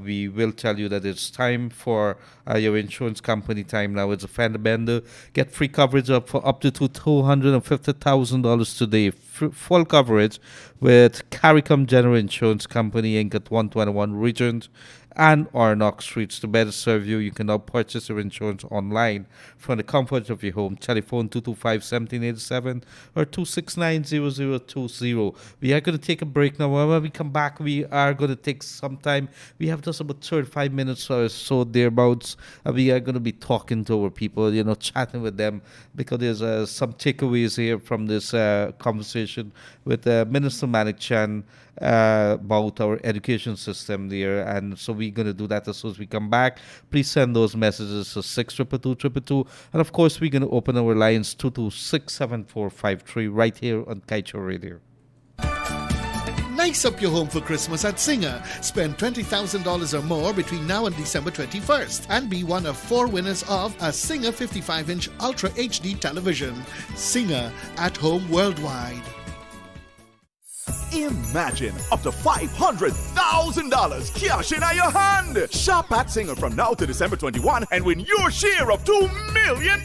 We will tell you that it's time for your insurance company time now. It's a fender bender. Get free coverage up for up to $250,000 today. Full coverage with CARICOM General Insurance Company Inc. at 121 Regent and or Knox Streets. To better serve you, you can now purchase your insurance online from the comfort of your home. Telephone 225-1787 or 269-0020. We are going to take a break now. When we come back, we are going to take some time. We have just about 35 minutes or so thereabouts. We are going to be talking to our people, chatting with them because there's some takeaways here from this conversation with Minister Manik Chan about our education system there. And so we're going to do that as soon as we come back. Please send those messages to 6222222. And of course, we're going to open our lines 2267453 right here on Kaieteur Radio. Nice up your home for Christmas at Singer. Spend $20,000 or more between now and December 21st and be one of 4 winners of a Singer 55-inch Ultra HD television. Singer at home worldwide. Imagine up to $500,000 cash in your hand. Shop at Singer from now to December 21 and win your share of $2 million.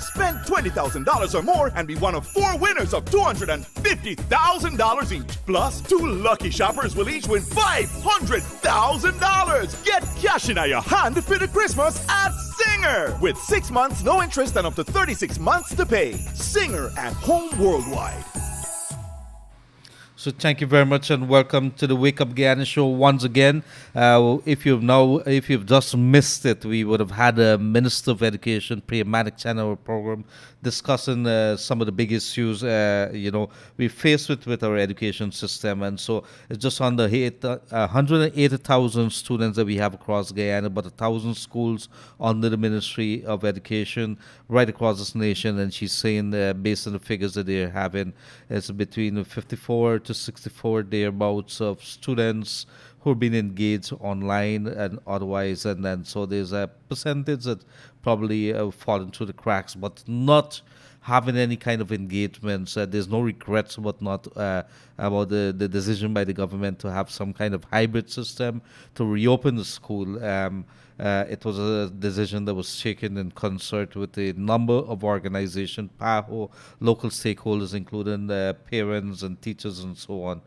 Spend $20,000 or more and be one of 4 winners of $250,000 each. Plus, 2 lucky shoppers will each win $500,000. Get cash in your hand for the Christmas at Singer with 6 months, no interest, and up to 36 months to pay. Singer at home worldwide. So thank you very much and welcome to the Wake Up Guyana show once again. If you've just missed it, we would have had a Minister of Education, Priya Manik Chan, our program discussing some of the big issues we face with our education system. And so it's just under 180,000 students that we have across Guyana, about 1,000 schools under the Ministry of Education right across this nation. And she's saying based on the figures that they're having, it's between 54 to 64 thereabouts of students who are being engaged online and otherwise, and then so there's a percentage that probably fallen through the cracks, but not having any kind of engagements. There's no regrets about not about the decision by the government to have some kind of hybrid system to reopen the school. It was a decision that was taken in concert with a number of organizations, PAHO, local stakeholders, including parents and teachers and so on.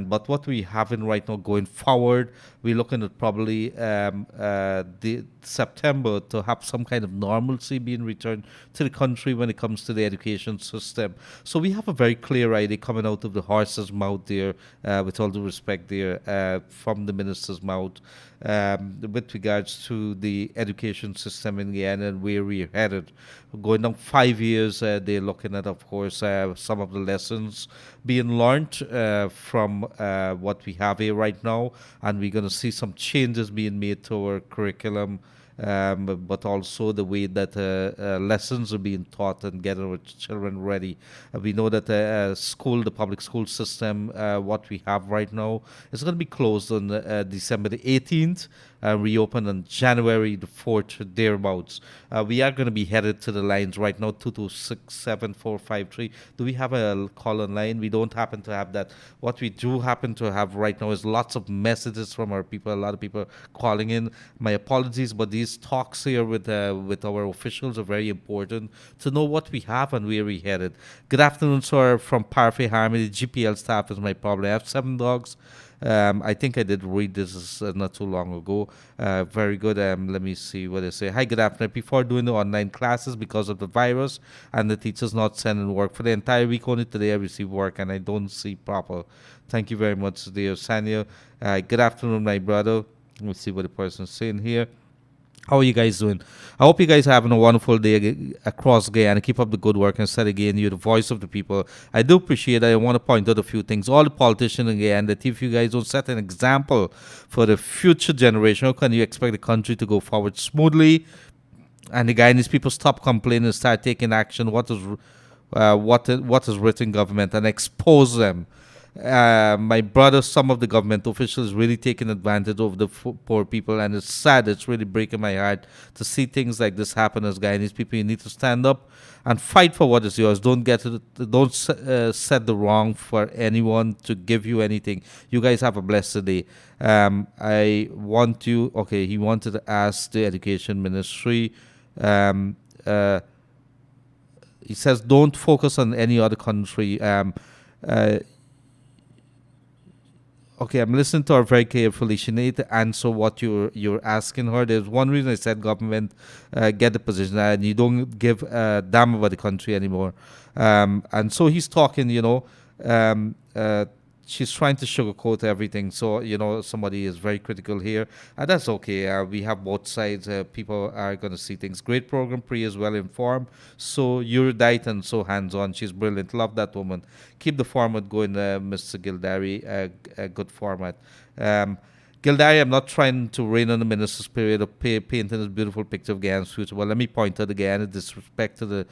But what we having right now going forward, we're looking at probably the September to have some kind of normalcy being returned to the country when it comes to the education system. So we have a very clear idea coming out of the horse's mouth there, with all due respect there, from the minister's mouth, with regards to the education system in Guyana and where we're headed. Going on 5 years, they're looking at, of course, some of the lessons being learned from what we have here right now, and we're going to see some changes being made to our curriculum, but also the way that lessons are being taught and getting our children ready. We know that the public school system, what we have right now, is going to be closed on December the 18th, reopened on January the 4th, thereabouts. We are going to be headed to the lines right now, 2267453. Do we have a call online? We don't happen to have that. What we do happen to have right now is lots of messages from our people, a lot of people calling in. My apologies, but these talks here with our officials are very important to know what we have and where we headed. Good afternoon, sir, from Parfait Harmony. GPL staff is my problem. I have 7 dogs. I think I did read this not too long ago. Very good. Let me see what they say. Hi, good afternoon. Before doing the online classes because of the virus and the teachers not sending work for the entire week, only today I received work and I don't see proper. Thank you very much, dear Sanya. Good afternoon, my brother. Let me see what the person's saying here. How are you guys doing? I hope you guys are having a wonderful day across Guyana. Keep up the good work and said again, you're the voice of the people. I do appreciate that. I want to point out a few things. All the politicians in Guyana, that if you guys don't set an example for the future generation, how can you expect the country to go forward smoothly? And the Guyanese people stop complaining and start taking action. What is written government and expose them. My brother, some of the government officials really taking advantage of the poor people, and it's sad. It's really breaking my heart to see things like this happen. As Guyanese people, you need to stand up and fight for what is yours. Don't set the wrong for anyone to give you anything. You guys have a blessed day. He wanted to ask the education ministry. He says, don't focus on any other country. Okay, I'm listening to her very carefully. She needs to answer what you're asking her. There's one reason I said government get the position, and you don't give a damn about the country anymore. And so he's talking, she's trying to sugarcoat everything. So, somebody is very critical here. And that's okay. We have both sides. People are going to see things. Great program. Priya is well informed. So erudite and so hands-on. She's brilliant. Love that woman. Keep the format going, Mr. Gildarie. A good format. Gildarie, I'm not trying to rain on the minister's period of painting this beautiful picture of Guyana's future. Well, let me point out again, in disrespect to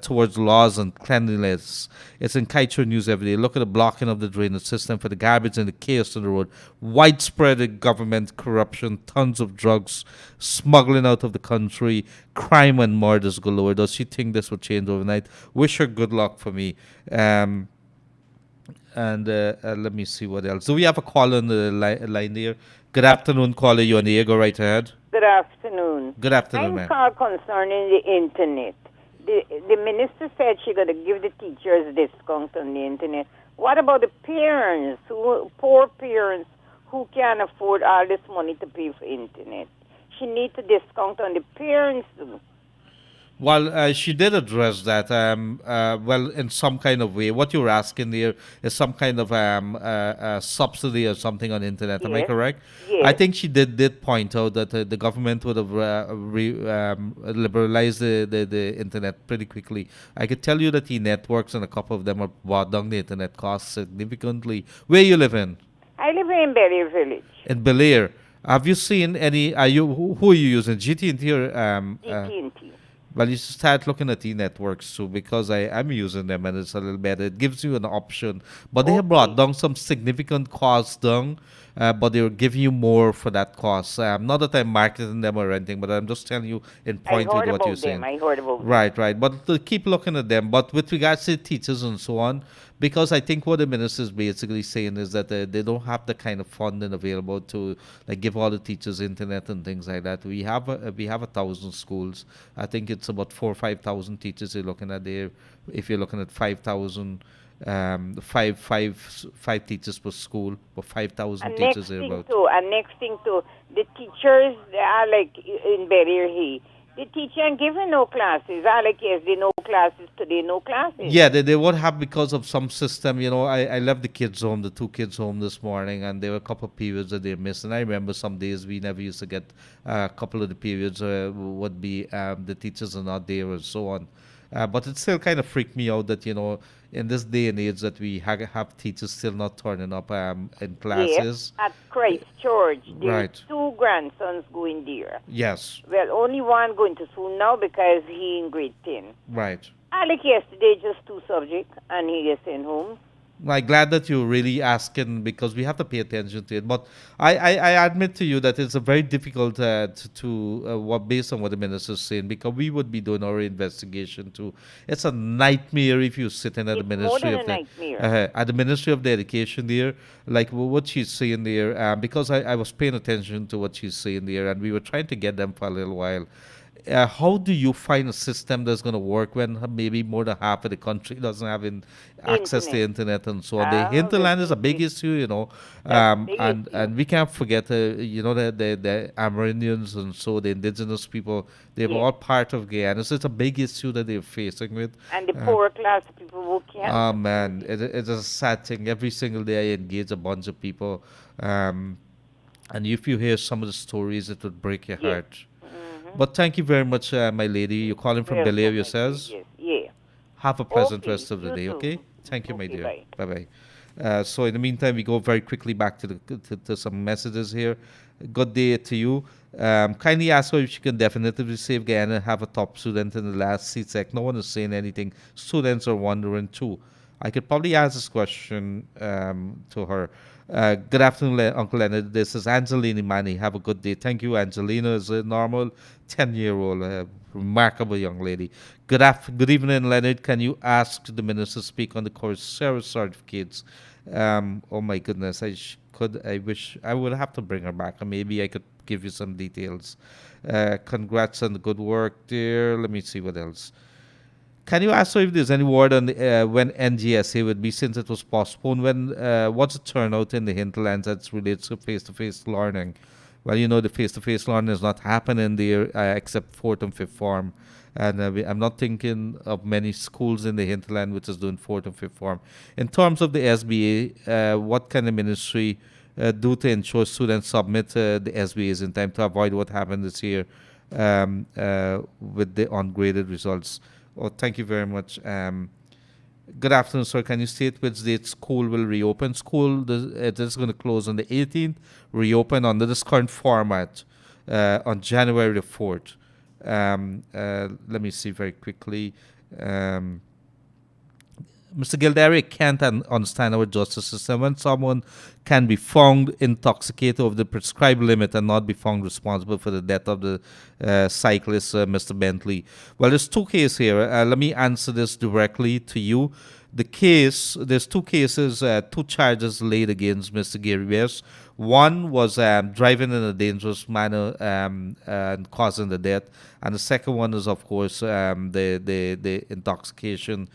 towards laws and cleanliness. It's in Kaieteur news every day. Look at the blocking of the drainage system for the garbage and the chaos on the road. Widespread government corruption, tons of drugs, smuggling out of the country, crime and murders galore. Does she think this will change overnight? Wish her good luck for me. And let me see what else. Do we have a caller on the line here? Good afternoon, caller. You're on the air. Go right ahead. Good afternoon. Good afternoon, I'm ma'am. called concerning the internet. The minister said she's going to give the teachers discount on the internet. What about the parents, poor parents who can't afford all this money to pay for internet? She needs a discount on the parents too. Well, she did address that, in some kind of way. What you're asking there is some kind of subsidy or something on the internet. Am I Yes. correct? Yes. I think she did point out that the government would have liberalized the internet pretty quickly. I could tell you that the networks and a couple of them have brought down the internet costs significantly. Where you live in? I live in Bel Village. In Bel Air. Have you seen any? Who are you using? GT&T or GT&T. Well, you should start looking at e-networks too because I'm using them and it's a little better. It gives you an option. But they have brought Okay. down some significant costs down, but they're giving you more for that cost. Not that I'm marketing them or anything, but I'm just telling you in I point with heard what you're about them. saying. I heard about them. Right, right. But to keep looking at them. But with regards to teachers and so on, because I think what the minister is basically saying is that they don't have the kind of funding available to like give all the teachers internet and things like that. We have 1,000 schools. I think it's about 4 or 5 thousand teachers you're looking at there. If you're looking at 5,000, five teachers per school, or 5,000 And next teachers thing thereabout. too, the teachers they are like in Barrier Hay. The teacher ain't giving no classes. I like yesterday no classes, today no classes. Yeah, they would have because of some system. I left the kids home, the two kids home this morning, and there were a couple of periods that they missed. And I remember some days we never used to get a couple of the periods would be the teachers are not there and so on. But it still kind of freaked me out that, in this day and age that we have teachers still not turning up in Yes, classes. at Christchurch, there's Right. two grandsons going there. Yes, Well, only one going to school now because he in grade 10. right. I like yesterday just two subjects and he is sent home. I'm glad that you're really asking because we have to pay attention to it. But I admit to you that it's a very difficult what based on what the minister is saying because we would be doing our investigation too. It's a nightmare if you sit in at the It's more ministry than of a the nightmare. at the Ministry of the Education there, like what she's saying there. Because I was paying attention to what she's saying there, and we were trying to get them for a little while. How do you find a system that's going to work when maybe more than half of the country doesn't have access to Internet. internet and so on? The Oh, hinterland is a that's big issue. That's the big and issue. and we can't forget, the Amerindians and so the indigenous people. They're Yes. all part of Guyana, so it's a big issue that they're facing with. And the poorer class people who can't. Oh man, it's a sad thing. Every single day I engage a bunch of people, and if you hear some of the stories, it would break your Yes. heart. But thank you very much, my lady. You're calling from Welcome, Belair, my you dear. says. Yes, yeah. Have a pleasant Okay, rest of the you day, too. okay? Thank you, my Okay, dear. bye. Bye bye. So, in the meantime, we go very quickly back to some messages here. Good day to you. Kindly ask her if she can definitively save Guyana and have a top student in the last CSEC. No one is saying anything. Students are wondering too. I could probably ask this question to her. Good afternoon, Uncle Leonard. This is Angelina Mani. Have a good day. Thank you. Angelina is a normal 10-year-old, remarkable young lady. Good evening, Leonard. Can you ask the minister to speak on the Coursera certificates? Oh my goodness, I wish I would have to bring her back, and maybe I could give you some details. Congrats on the good work there. Let me see what else. Can you ask her if there's any word on when NGSA would be since it was postponed? What's the turnout in the hinterlands that relates to face-to-face learning? Well, the face-to-face learning is not happening there except fourth and fifth form. And I'm not thinking of many schools in the hinterland which is doing fourth and fifth form. In terms of the SBA, what can the ministry do to ensure students submit the SBAs in time to avoid what happened this year with the ungraded results? Oh, thank you very much. Good afternoon, sir. Can you state which date school will reopen? It is going to close on the 18th, reopen under this current format on January the 4th. Let me see very quickly. Mr. Gildarie can't understand our justice system when someone can be found intoxicated over the prescribed limit and not be found responsible for the death of the cyclist, Mr. Bentley. Well, there's two cases here. Let me answer this directly to you. There's two cases, two charges laid against Mr. Gary West. One was driving in a dangerous manner and causing the death, and the second one is, of course, the intoxication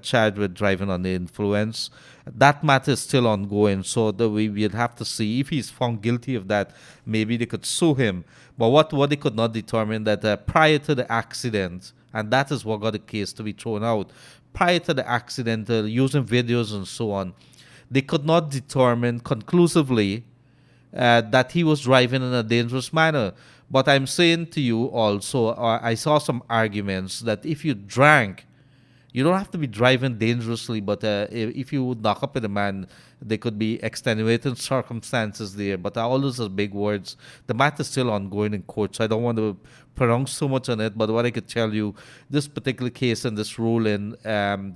charged with driving under influence. That matter is still ongoing, so we'd have to see if he's found guilty of that. Maybe they could sue him. But what they could not determine that prior to the accident, and that is what got the case to be thrown out. Prior to the accident, using videos and so on, they could not determine conclusively that he was driving in a dangerous manner. But I'm saying to you also, I saw some arguments that if you drank, You don't have to be driving dangerously, but if you would knock up at a man, there could be extenuating circumstances there. But all those are big words. The matter is still ongoing in court, so I don't want to pronounce too much on it. But what I could tell you, this particular case and this ruling,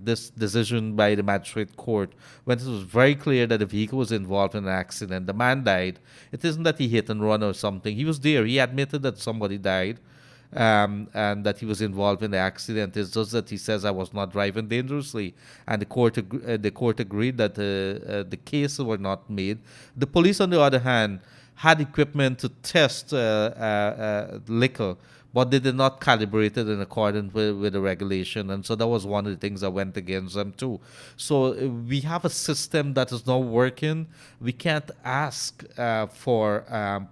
this decision by the magistrate court, when it was very clear that the vehicle was involved in an accident, the man died. It isn't that he hit and run or something. He was there. He admitted that somebody died, and that he was involved in the accident. It's just that he says I was not driving dangerously, and the court agreed that the cases were not made. The police, on the other hand, had equipment to test liquor, but they did not calibrate it in accordance with the regulation, and so that was one of the things that went against them too. So we have a system that is not working. We can't ask for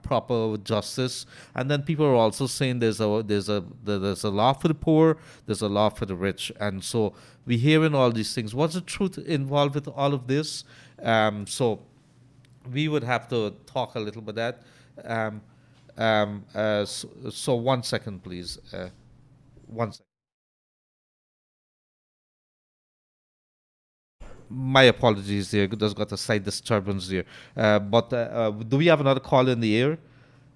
proper justice, and then people are also saying there's a law for the poor, there's a law for the rich, and so we're hearing all these things. What's the truth involved with all of this? So we would have to talk a little bit that. So 1 second, please. 1 second. My apologies there. Just got a slight disturbance there. But do we have another call in the air?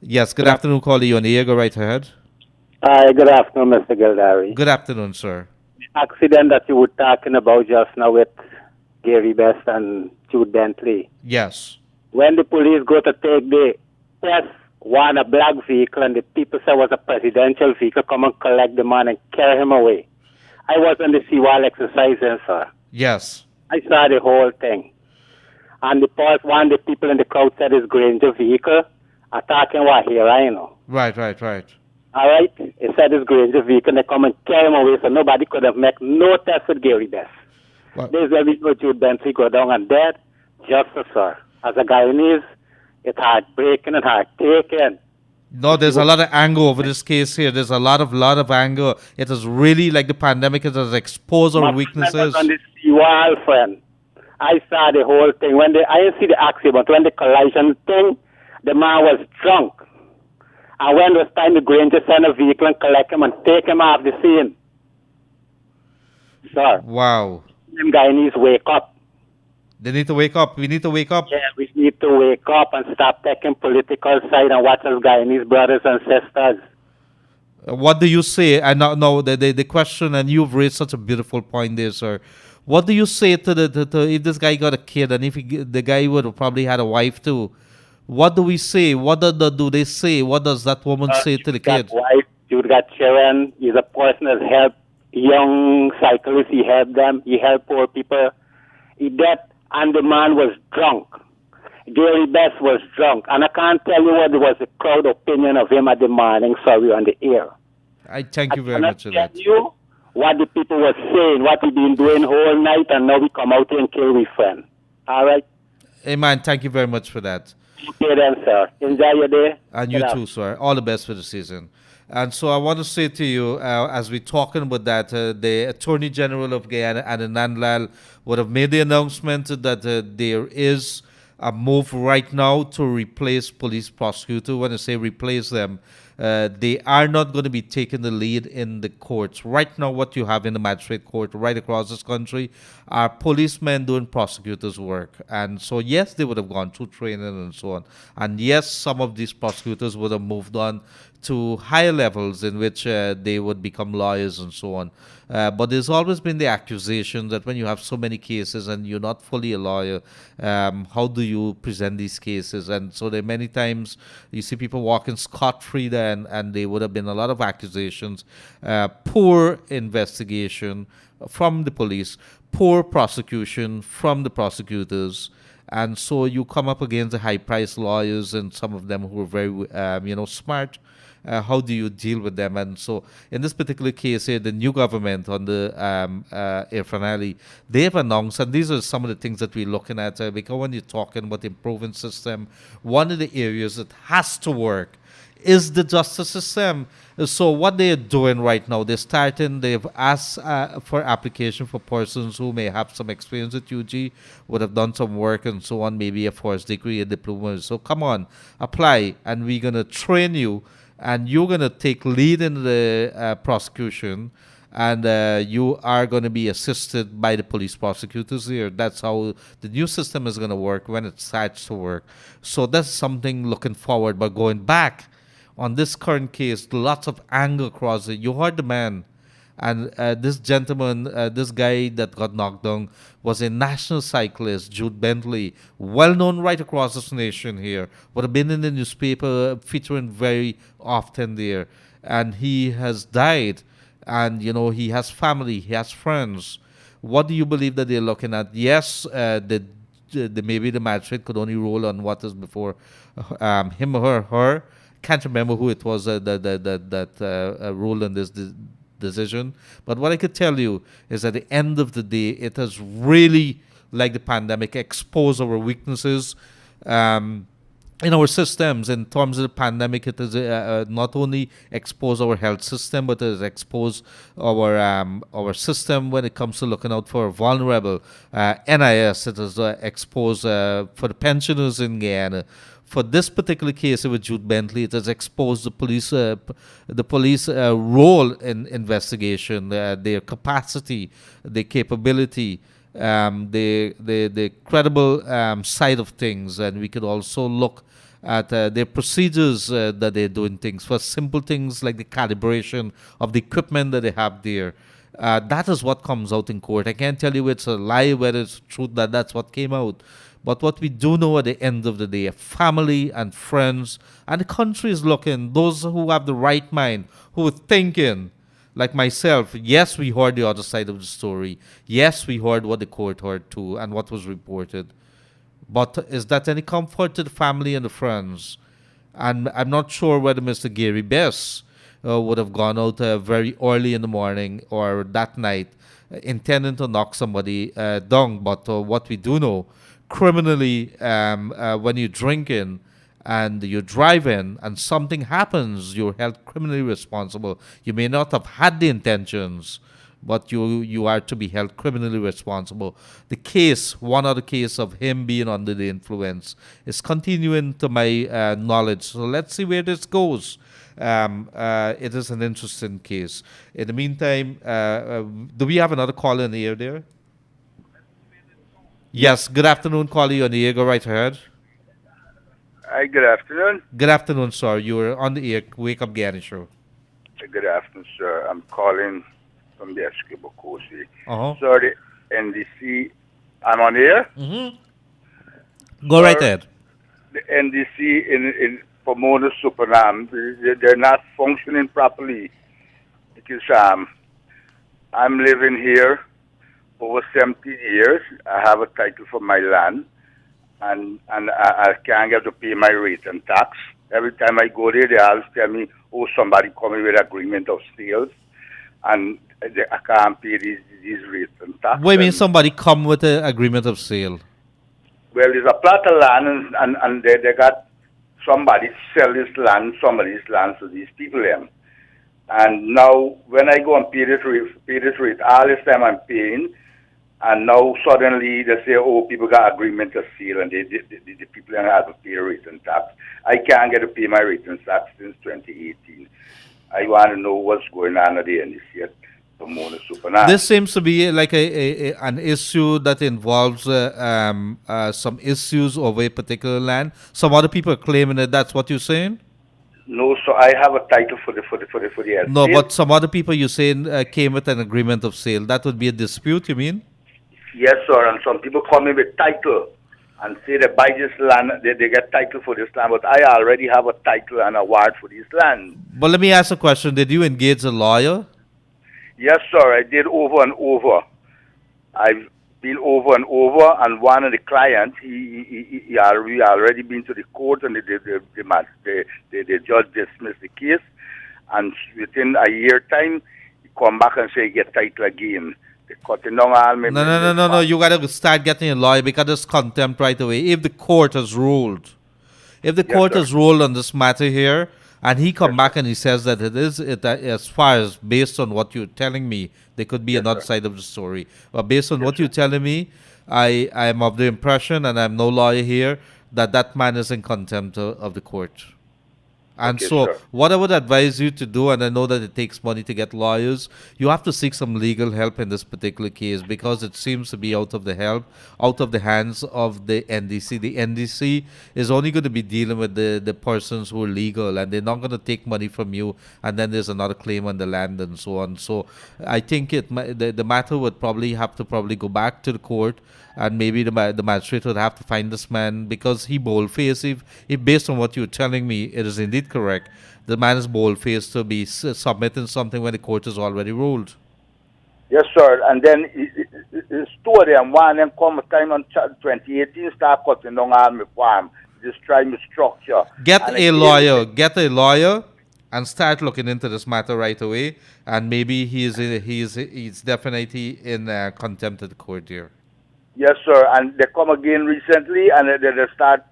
Yes. Good afternoon, caller. You on the air? Go right ahead. Hi, good afternoon, Mr. Gildarie. Good afternoon, sir. Accident that you were talking about just now with Gary Best and Jude Bentley. Yes. When the police go to take the test one a black vehicle and the people say it was a presidential vehicle, come and collect the man and carry him away. I was on the seawall exercising, sir. Yes. I saw the whole thing. And one of the people in the crowd said it's Granger vehicle. Attacking what here, I know. Right. All right? He said it's Granger vehicle and they come and carry him away, so nobody could have made no test with Gary Best. What? There's where we go Jude Bentley go down and dead. Justice, sir. As a Guyanese, it's heartbreaking and heartaking. No, there's a lot of anger over this case here. There's a lot of anger. It is really like the pandemic. It has exposed our weaknesses. I was on the seawall, friend. I saw the whole thing. I didn't see the accident, but when the collision thing, the man was drunk. And when it was time to go in, just send a vehicle and collect him and take him off the scene. Sir. Wow. Them Guyanese wake up. They need to wake up. We need to wake up. Yeah, we need to wake up and stop taking political side and watch us Guyanese brothers and sisters. What do you say? And no, the question, and you've raised such a beautiful point there, sir. What do you say to if this guy got a kid, and if the guy would have probably had a wife too? What do we say? What do they say? What does that woman say to the kid? Wife, you got children. He's a person that helped young cyclists. He helped them. He helped poor people. He did. And the man was drunk. Gary Best was drunk. And I can't tell you what was the crowd opinion of him at the morning, sorry, on the air. I thank you very much for that. I cannot tell you what the people were saying, what he been doing whole night, and now we come out here and kill we friend. All right? Amen. Thank you very much for that. Okay then, sir. Enjoy your day. And you too, sir. All the best for the season. And so I want to say to you, as we're talking about that, the Attorney General of Guyana, Anand Lal, would have made the announcement that there is a move right now to replace police prosecutors. When I say replace them, they are not going to be taking the lead in the courts. Right now, what you have in the magistrate court right across this country are policemen doing prosecutors' work. And so, yes, they would have gone through training and so on. And yes, some of these prosecutors would have moved on to higher levels in which they would become lawyers and so on. But there's always been the accusation that when you have so many cases and you're not fully a lawyer, how do you present these cases? And so there are many times you see people walking scot-free there, and there would have been a lot of accusations, poor investigation from the police, poor prosecution from the prosecutors. And so you come up against the high-priced lawyers and some of them who are very, smart. How do you deal with them? And so in this particular case here, the new government on the Irfan Ali, they've announced, and these are some of the things that we're looking at, because when you're talking about improving system, one of the areas that has to work is the justice system. So what they're doing right now, they've asked for application for persons who may have some experience at UG, would have done some work and so on, maybe a first degree, a diploma. So come on, apply, and we're going to train you, and you're going to take lead in the prosecution, and you are going to be assisted by the police prosecutors here. That's how the new system is going to work when it starts to work. So that's something looking forward. But going back on this current case, lots of anger across it. You heard the man. And this gentleman, this guy that got knocked down, was a national cyclist, Jude Bentley, well known right across this nation here. Would have been in the newspaper, featuring very often there. And he has died. And, you know, he has family, he has friends. What do you believe that they're looking at? Yes, maybe the magistrate could only rule on what is before him or her. Can't remember who it was that ruled on this decision. But what I could tell you is at the end of the day, it has really, like the pandemic, exposed our weaknesses in our systems. In terms of the pandemic, it has not only exposed our health system, but it has exposed our system when it comes to looking out for vulnerable. NIS, it has exposed for the pensioners in Guyana. For this particular case with Jude Bentley, it has exposed the police role in investigation, their capacity, their capability, the credible side of things, and we could also look at their procedures that they're doing things for simple things like the calibration of the equipment that they have there. That is what comes out in court. I can't tell you it's a lie, whether it's truth that that's what came out. But what we do know at the end of the day, family and friends, and the country is looking, those who have the right mind, who are thinking, like myself, yes, we heard the other side of the story. Yes, we heard what the court heard too and what was reported. But is that any comfort to the family and the friends? And I'm not sure whether Mr. Gary Bess would have gone out very early in the morning or that night intending to knock somebody down. But what we do know, criminally, when you're drinking and you're driving and something happens, you're held criminally responsible. You may not have had the intentions, but you are to be held criminally responsible. The case, one other case of him being under the influence, is continuing to my knowledge. So let's see where this goes. It is an interesting case. In the meantime, do we have another caller in the air there? Yes, good afternoon, caller. You're on the air. Go right ahead. Hi, good afternoon. Good afternoon, sir. You're on the air. Wake Up Guyana show. Good afternoon, sir. I'm calling from the Esquibo Coast. Uh-huh. Sir, the NDC, I'm on air. Mm-hmm. Go right ahead. The NDC in Pomona Supernam, they're not functioning properly because I'm living here over 70 years. I have a title for my land, and I can't get to pay my rate and tax. Every time I go there, they always tell me, oh, somebody coming with agreement of sales, and I can't pay these rates and tax. What do you mean somebody come with an agreement of sale? Well, there's a plot of land, and they got somebody sell this land, somebody's land to these people. And now, when I go and pay this rate, all this time I'm paying, and now suddenly they say, oh, people got agreement of sale, and the people don't have to pay rate and tax. I can't get to pay my rate and tax since 2018. I want to know what's going on at the NDC at Pomona Supernam. This seems to be like an issue that involves some issues over a particular land. Some other people are claiming that that's what you're saying. No, so I have a title for the estate. No, but some other people you're saying came with an agreement of sale. That would be a dispute, you mean? Yes, sir. And some people come in with title and say they buy this land, they get title for this land, but I already have a title and award for this land. But let me ask a question. Did you engage a lawyer? Yes, sir. I did over and over. I've been over and over, and one of the clients, he already been to the court, and the judge dismissed the case, and within a year time, he come back and say get title again. They cutting down all my No. You got to start getting a lawyer because it's contempt right away. If the court has ruled, has ruled on this matter here, and he come back and he says that as far as based on what you're telling me, there could be another side of the story. But based on what you're telling me, I am of the impression, and I'm no lawyer here, that man is in contempt of the court. And Okay, so, sir. what I would advise you to do, and I know that it takes money to get lawyers, you have to seek some legal help in this particular case because it seems to be out of the hands of the NDC. The NDC is only going to be dealing with the persons who are legal, and they're not going to take money from you, and then there's another claim on the land and so on. So, I think the matter would probably have to go back to the court, and maybe the magistrate would have to find this man because he bold-faced. If based on what you're telling me, it is indeed correct. The man is bold-faced to be submitting something when the court has already ruled. Yes, sir. And then it's two of them. One then come time on 2018 start cutting down all my farm, destroy my structure. Get And a again, lawyer, and start looking into this matter right away. And maybe he's definitely in contempt of the court here. Yes, sir. And they come again recently, and they start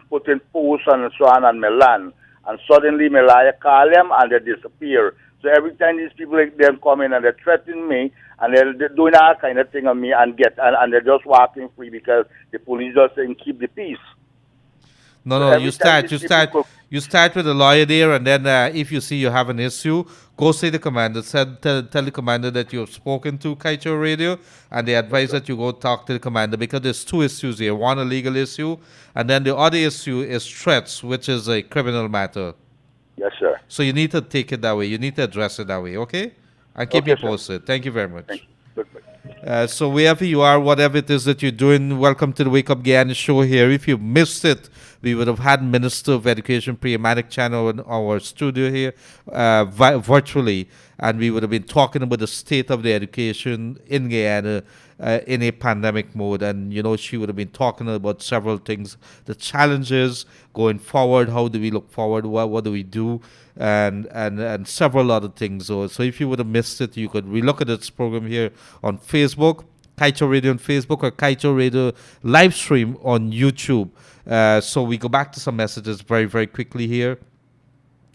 putting posts and so on my land. And suddenly, my lawyer call them, and they disappear. So every time these people them come in and they threaten me, and they're doing all kind of thing on me, and they're just walking free because the police just saying keep the peace. No, So no. every time these people You start with a lawyer there, and then if you see you have an issue, go see the commander. Tell the commander that you've spoken to Kaieteur Radio, and they advise that you go talk to the commander because there's two issues here. One, a legal issue, and then the other issue is threats, which is a criminal matter. Yes, sir. So you need to take it that way. You need to address it that way, okay? And keep Okay, me sir. posted. Thank you very much. Thank you. Goodbye. So wherever you are, whatever it is that you're doing, welcome to the Wake Up Guyana show here. If you missed it, we would have had Minister of Education Priamatic channel in our studio here virtually, and we would have been talking about the state of the education in Guyana in a pandemic mode. And, you know, she would have been talking about several things, the challenges going forward, how do we look forward, what do we do, and several other things. So if you would have missed it, you could relook at this program here on Facebook, Kaieteur Radio on Facebook, or Kaieteur Radio live stream on YouTube. So we go back to some messages very, very quickly here.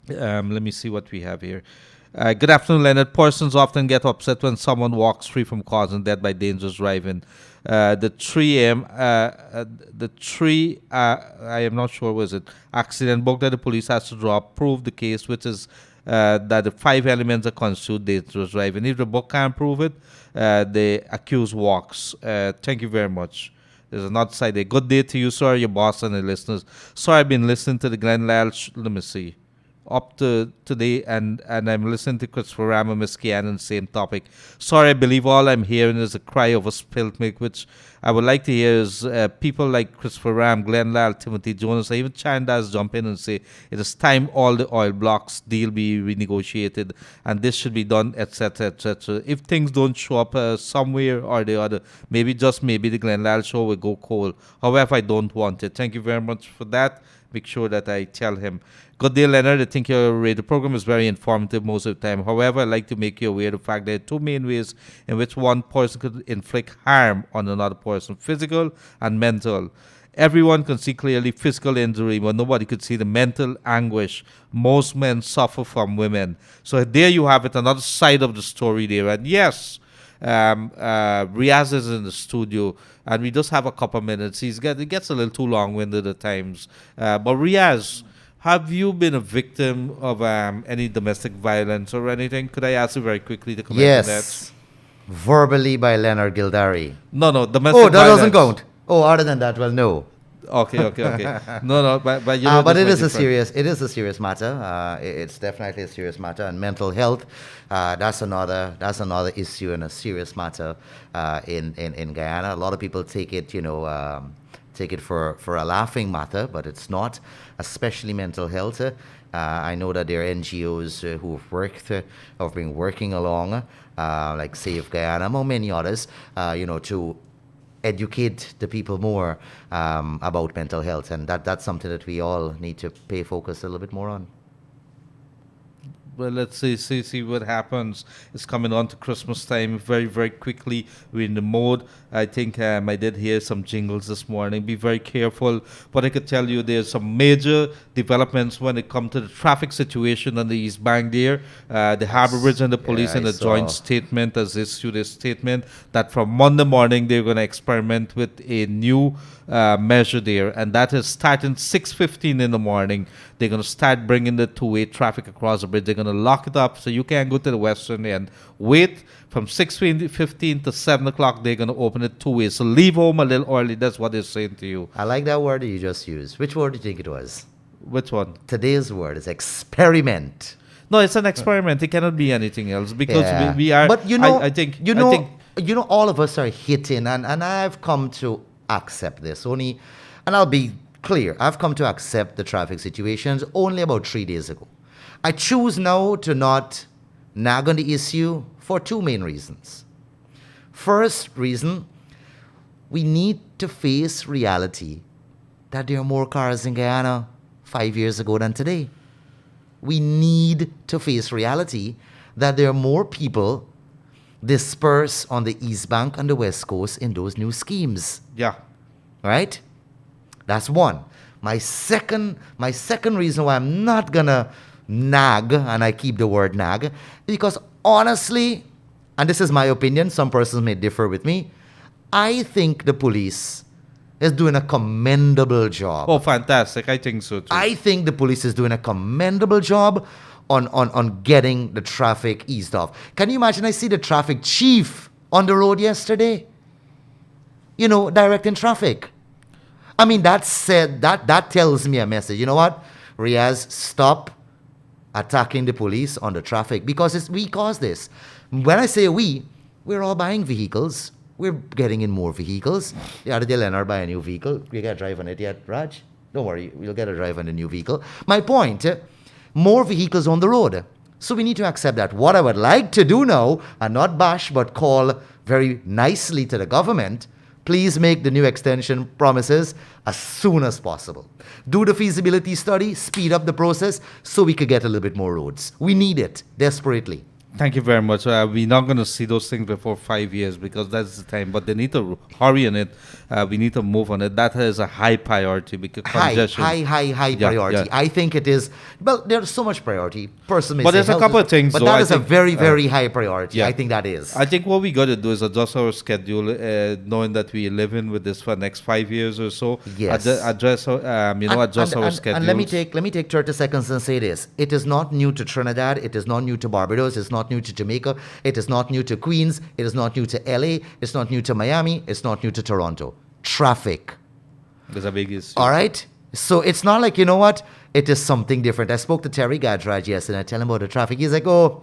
Let me see what we have here. Good afternoon, Leonard. Persons often get upset when someone walks free from causing death by dangerous driving. The 3 I am not sure was it, accident book that the police has to draw up prove the case, which is that the 5 elements that constitute dangerous driving. If the book can't prove it, the accused walks. Thank you very much. There's another side there. Good day to you, sir, your boss, and the listeners. Sir, I've been listening to the Glenn Lyle, let me see, up to today, and I'm listening to Christopher Ram and Miss Guyana, same topic. Sorry, I believe all I'm hearing is a cry of a spilt milk, which I would like to hear is people like Christopher Ram, Glenn Lyle, Timothy Jonas, even Chandas jump in and say it is time all the oil blocks deal be renegotiated, and this should be done, etc., etc. If things don't show up somewhere or the other, maybe the Glenn Lyle show will go cold. However, I don't want it. Thank you very much for that. Make sure that I tell him. Good day, Leonard. I think your radio program is very informative most of the time. However, I'd like to make you aware of the fact there are 2 main ways in which one person could inflict harm on another person, physical and mental. Everyone can see clearly physical injury, but nobody could see the mental anguish most men suffer from women. So there you have it, another side of the story there. And yes, Riaz is in the studio, and we just have a couple minutes. It gets a little too long-winded at times. But Riaz, have you been a victim of any domestic violence or anything? Could I ask you very quickly to comment on that? Yes. Verbally by Leonard Gildarie. No, domestic Oh, that violence. doesn't count. Oh, other than that, well, no. Okay. No, but you know, But this it might is be a different. serious. It is a serious matter. It's definitely a serious matter, and mental health. That's another issue and a serious matter in Guyana. A lot of people take it, take it for a laughing matter, but it's not. Especially mental health. I know that there are NGOs who have been working along, like Save Guyana, among many others, to educate the people more about mental health, and that's something that we all need to pay focus a little bit more on. Well, let's see what happens. It's coming on to Christmas time very, very quickly. We're in the mode. I think I did hear some jingles this morning. Be very careful. But I could tell you there's some major developments when it comes to the traffic situation on the East Bank there. The Harbour Bridge and the police in a joint statement has issued a statement that from Monday morning they're going to experiment with a new measure there, and that is starting 6:15 in the morning. They're going to start bringing the two-way traffic across the bridge. They're going to lock it up so you can't go to the western end. Wait from 6:15 to 7 o'clock. They're going to open it two ways. So leave home a little early. That's what they're saying to you. I like that word that you just used. Which word do you think it was? Which one? Today's word is experiment. No, it's an experiment. It cannot be anything else because Yeah. we are. But you know, I think. all of us are hitting, and I've come to accept this only, and I'll be clear. I've come to accept the traffic situations only about 3 days ago. I choose now to not nag on the issue for two main reasons. First reason, we need to face reality that there are more cars in Guyana 5 years ago than today. We need to face reality that there are more people dispersed on the East Bank and the West Coast in those new schemes. Yeah. Right? That's one. My second reason why I'm not gonna nag, and I keep the word nag, because honestly, and this is my opinion, some persons may differ with me, I think the police is doing a commendable job. Oh, fantastic. I think so too. I think the police is doing a commendable job on getting the traffic eased off. Can you imagine? I see the traffic chief on the road yesterday, directing traffic. I mean, that tells me a message. You know what? Riaz, stop attacking the police on the traffic because we caused this. When I say we're all buying vehicles. We're getting in more vehicles. The other day, Leonard buy a new vehicle. You got a drive on it yet, Raj? Don't worry, we'll get a drive on the new vehicle. My point, more vehicles on the road. So we need to accept that. What I would like to do now, and not bash, but call very nicely to the government, please make the new extension promises as soon as possible. Do the feasibility study, speed up the process so we could get a little bit more roads. We need it desperately. Thank you very much. We're not going to see those things before 5 years because that's the time. But they need to hurry on it. We need to move on it. That is a high priority because congestion. High priority. Yeah. I think it is. Well, there's so much priority. Personally, but there's a couple of things. But though, that is a very, very high priority. Yeah. I think that is. I think what we got to do is adjust our schedule, knowing that we live in with this for the next 5 years or so. Yes. Adjust our schedule. And let me take 30 seconds and say this. It is not new to Trinidad. It is not new to Barbados. It's not new to Jamaica. It is not new to Queens. It is not new to LA. It's not new to Miami. It's not new to Toronto. Traffic. There's a big issue. All right? So it's not like, you know what? It is something different. I spoke to Terry Gadraj yesterday. I tell him about the traffic. He's like, oh,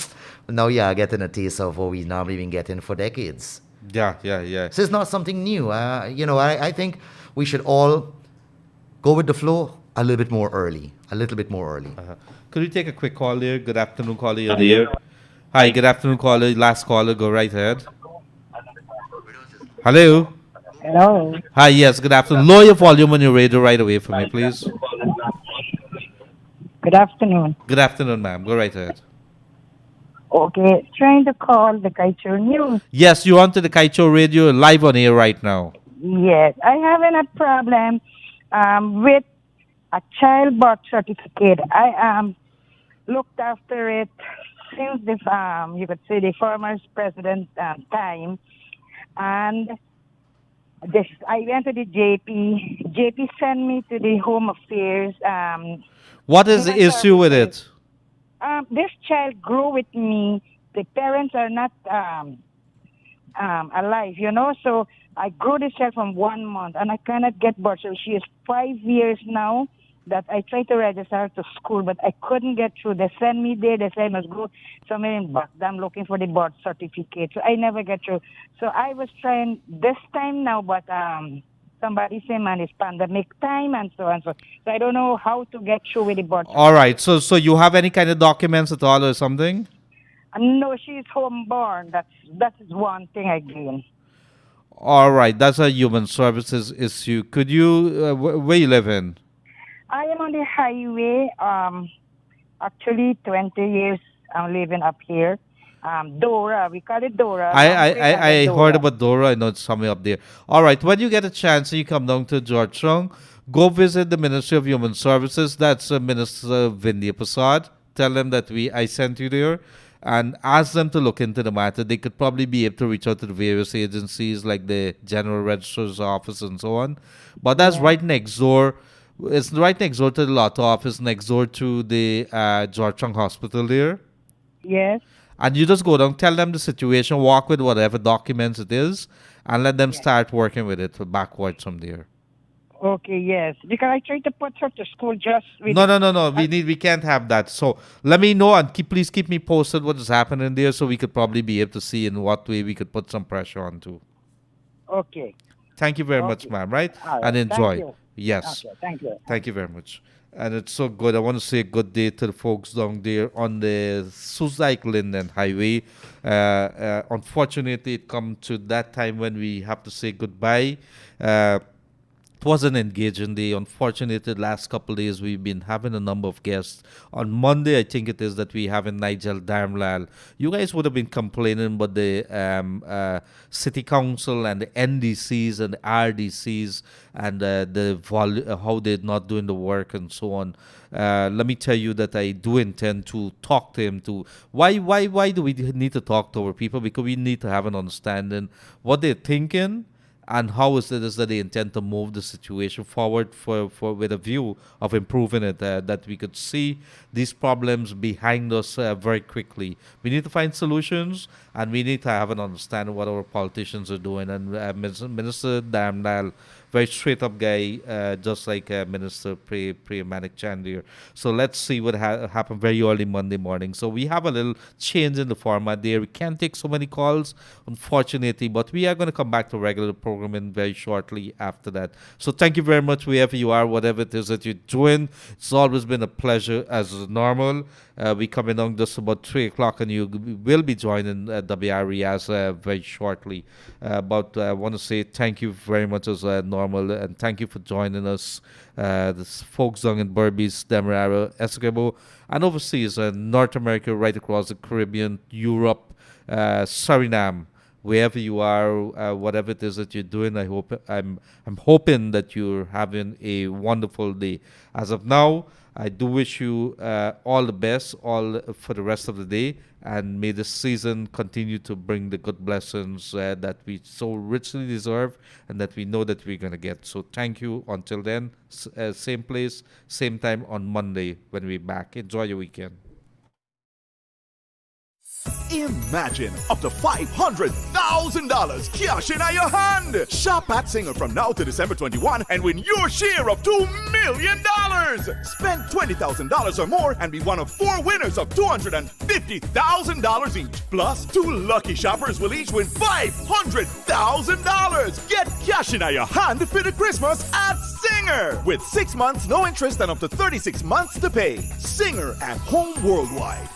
now you're getting a taste of what we normally been getting for decades. Yeah. So it's not something new. I think we should all go with the flow a little bit more early. Could we take a quick call there? Good afternoon, caller. You're there. Hi, good afternoon, caller. Last caller, go right ahead. Hello. Hello. Hi, yes, good afternoon. Lower your volume on your radio right away for me, please. Good afternoon. Good afternoon, ma'am. Go right ahead. Okay, trying to call the Kaieteur News. Yes, you're on to the Kaieteur Radio live on air right now. Yes, I having a problem with a child birth certificate. I looked after it since the you could say the former president time, and this I went to the JP. JP sent me to the Home Affairs. What is the issue with it? This child grew with me. The parents are not alive, so I grew this child from 1 month, and I cannot get birth. So she is 5 years now that I tried to register her to school, but I couldn't get through. They send me there. They say I must go somewhere in Baghdad looking for the birth certificate. So I never get through. So I was trying this time now, but somebody said, man, it's pandemic time and so on. So I don't know how to get through with the birth certificate. All right. So you have any kind of documents at all or something? No, she's homeborn. That is one thing I gain. All right. That's a human services issue. Could you, where you live in? I am on the highway. Actually, 20 years I'm living up here. Dora, we call it Dora. I heard about Dora. I know it's somewhere up there. All right. When you get a chance, you come down to Georgetown. Go visit the Ministry of Human Services. That's Minister Vindhya Prasad. Tell them that I sent you there. and ask them to look into the matter. They could probably be able to reach out to the various agencies like the General Registrar's Office and so on. But that's right next door. It's right next door to the lotto office, next door to the Georgetown Hospital there. Yes. And you just go down, tell them the situation, walk with whatever documents it is, and let them start working with it backwards from there. Okay, yes. Because I tried to put her to school just with... No. We can't have that. So let me know and please keep me posted what is happening there, so we could probably be able to see in what way we could put some pressure on too. Okay. Thank you very much, ma'am, right? All right. And enjoy. Thank you. Yes. Okay, thank you. Thank you very much. And it's so good. I want to say a good day to the folks down there on the Suzaik Linden Highway. Unfortunately, it come to that time when we have to say goodbye. It was an engaging day. Unfortunately, the last couple of days we've been having a number of guests. On Monday, I think it is that we have Nigel Darmlal. You guys would have been complaining about the City Council and the NDCs and the RDCs and how they're not doing the work and so on. Let me tell you that I do intend to talk to him. Why do we need to talk to our people? Because we need to have an understanding what they're thinking, and how is it that they intend to move the situation forward for with a view of improving it, that we could see these problems behind us very quickly. We need to find solutions, and we need to have an understanding what our politicians are doing. And Minister Damdal, very straight up guy, just like Minister Priyamanik Chandir. So let's see what happened very early Monday morning. So we have a little change in the format there. We can't take so many calls, unfortunately, but we are going to come back to regular programming very shortly after that. So thank you very much, wherever you are, whatever it is that you're doing. It's always been a pleasure as normal. We coming on just about 3 o'clock, and you will be joining WRES very shortly. But I want to say thank you very much as normal, and thank you for joining us. The folks down in Berbice, Demerara, Essequibo, and overseas, North America, right across the Caribbean, Europe, Suriname. Wherever you are, whatever it is that you're doing, I'm hoping that you're having a wonderful day. As of now, I do wish you all the best, all for the rest of the day, and may this season continue to bring the good blessings that we so richly deserve and that we know that we're going to get. So thank you. Until then, same place, same time on Monday when we're back. Enjoy your weekend. Imagine up to $500,000 cash in your hand. Shop at Singer from now to December 21 and win your share of $2 million. Spend $20,000 or more and be one of 4 winners of $250,000 each. Plus, 2 lucky shoppers will each win $500,000. Get cash in your hand for the Christmas at Singer. With 6 months, no interest, and up to 36 months to pay. Singer at home worldwide.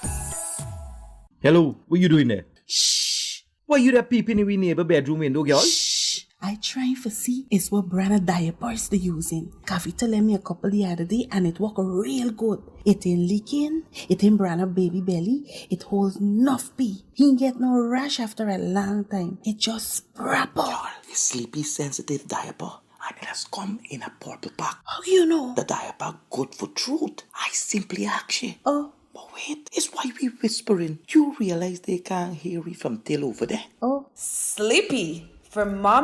Hello, what you doing there? Shh! Why you there peeping in we neighbor bedroom window, girl? Shh! I trying to see is what brand of diapers they using. Kaieteur lent me a couple the other day and it work real good. It ain't leaking, it ain't brand of baby belly, it holds enough pee. He ain't get no rash after a long time. It just proper. Girl, it's sleepy sensitive diaper. And it has come in a purple pack. How you know? The diaper good for truth. I simply ask you. Oh. But wait, it's why we whispering. You realize they can't hear we from till over there? Oh. Sleepy. For mommy.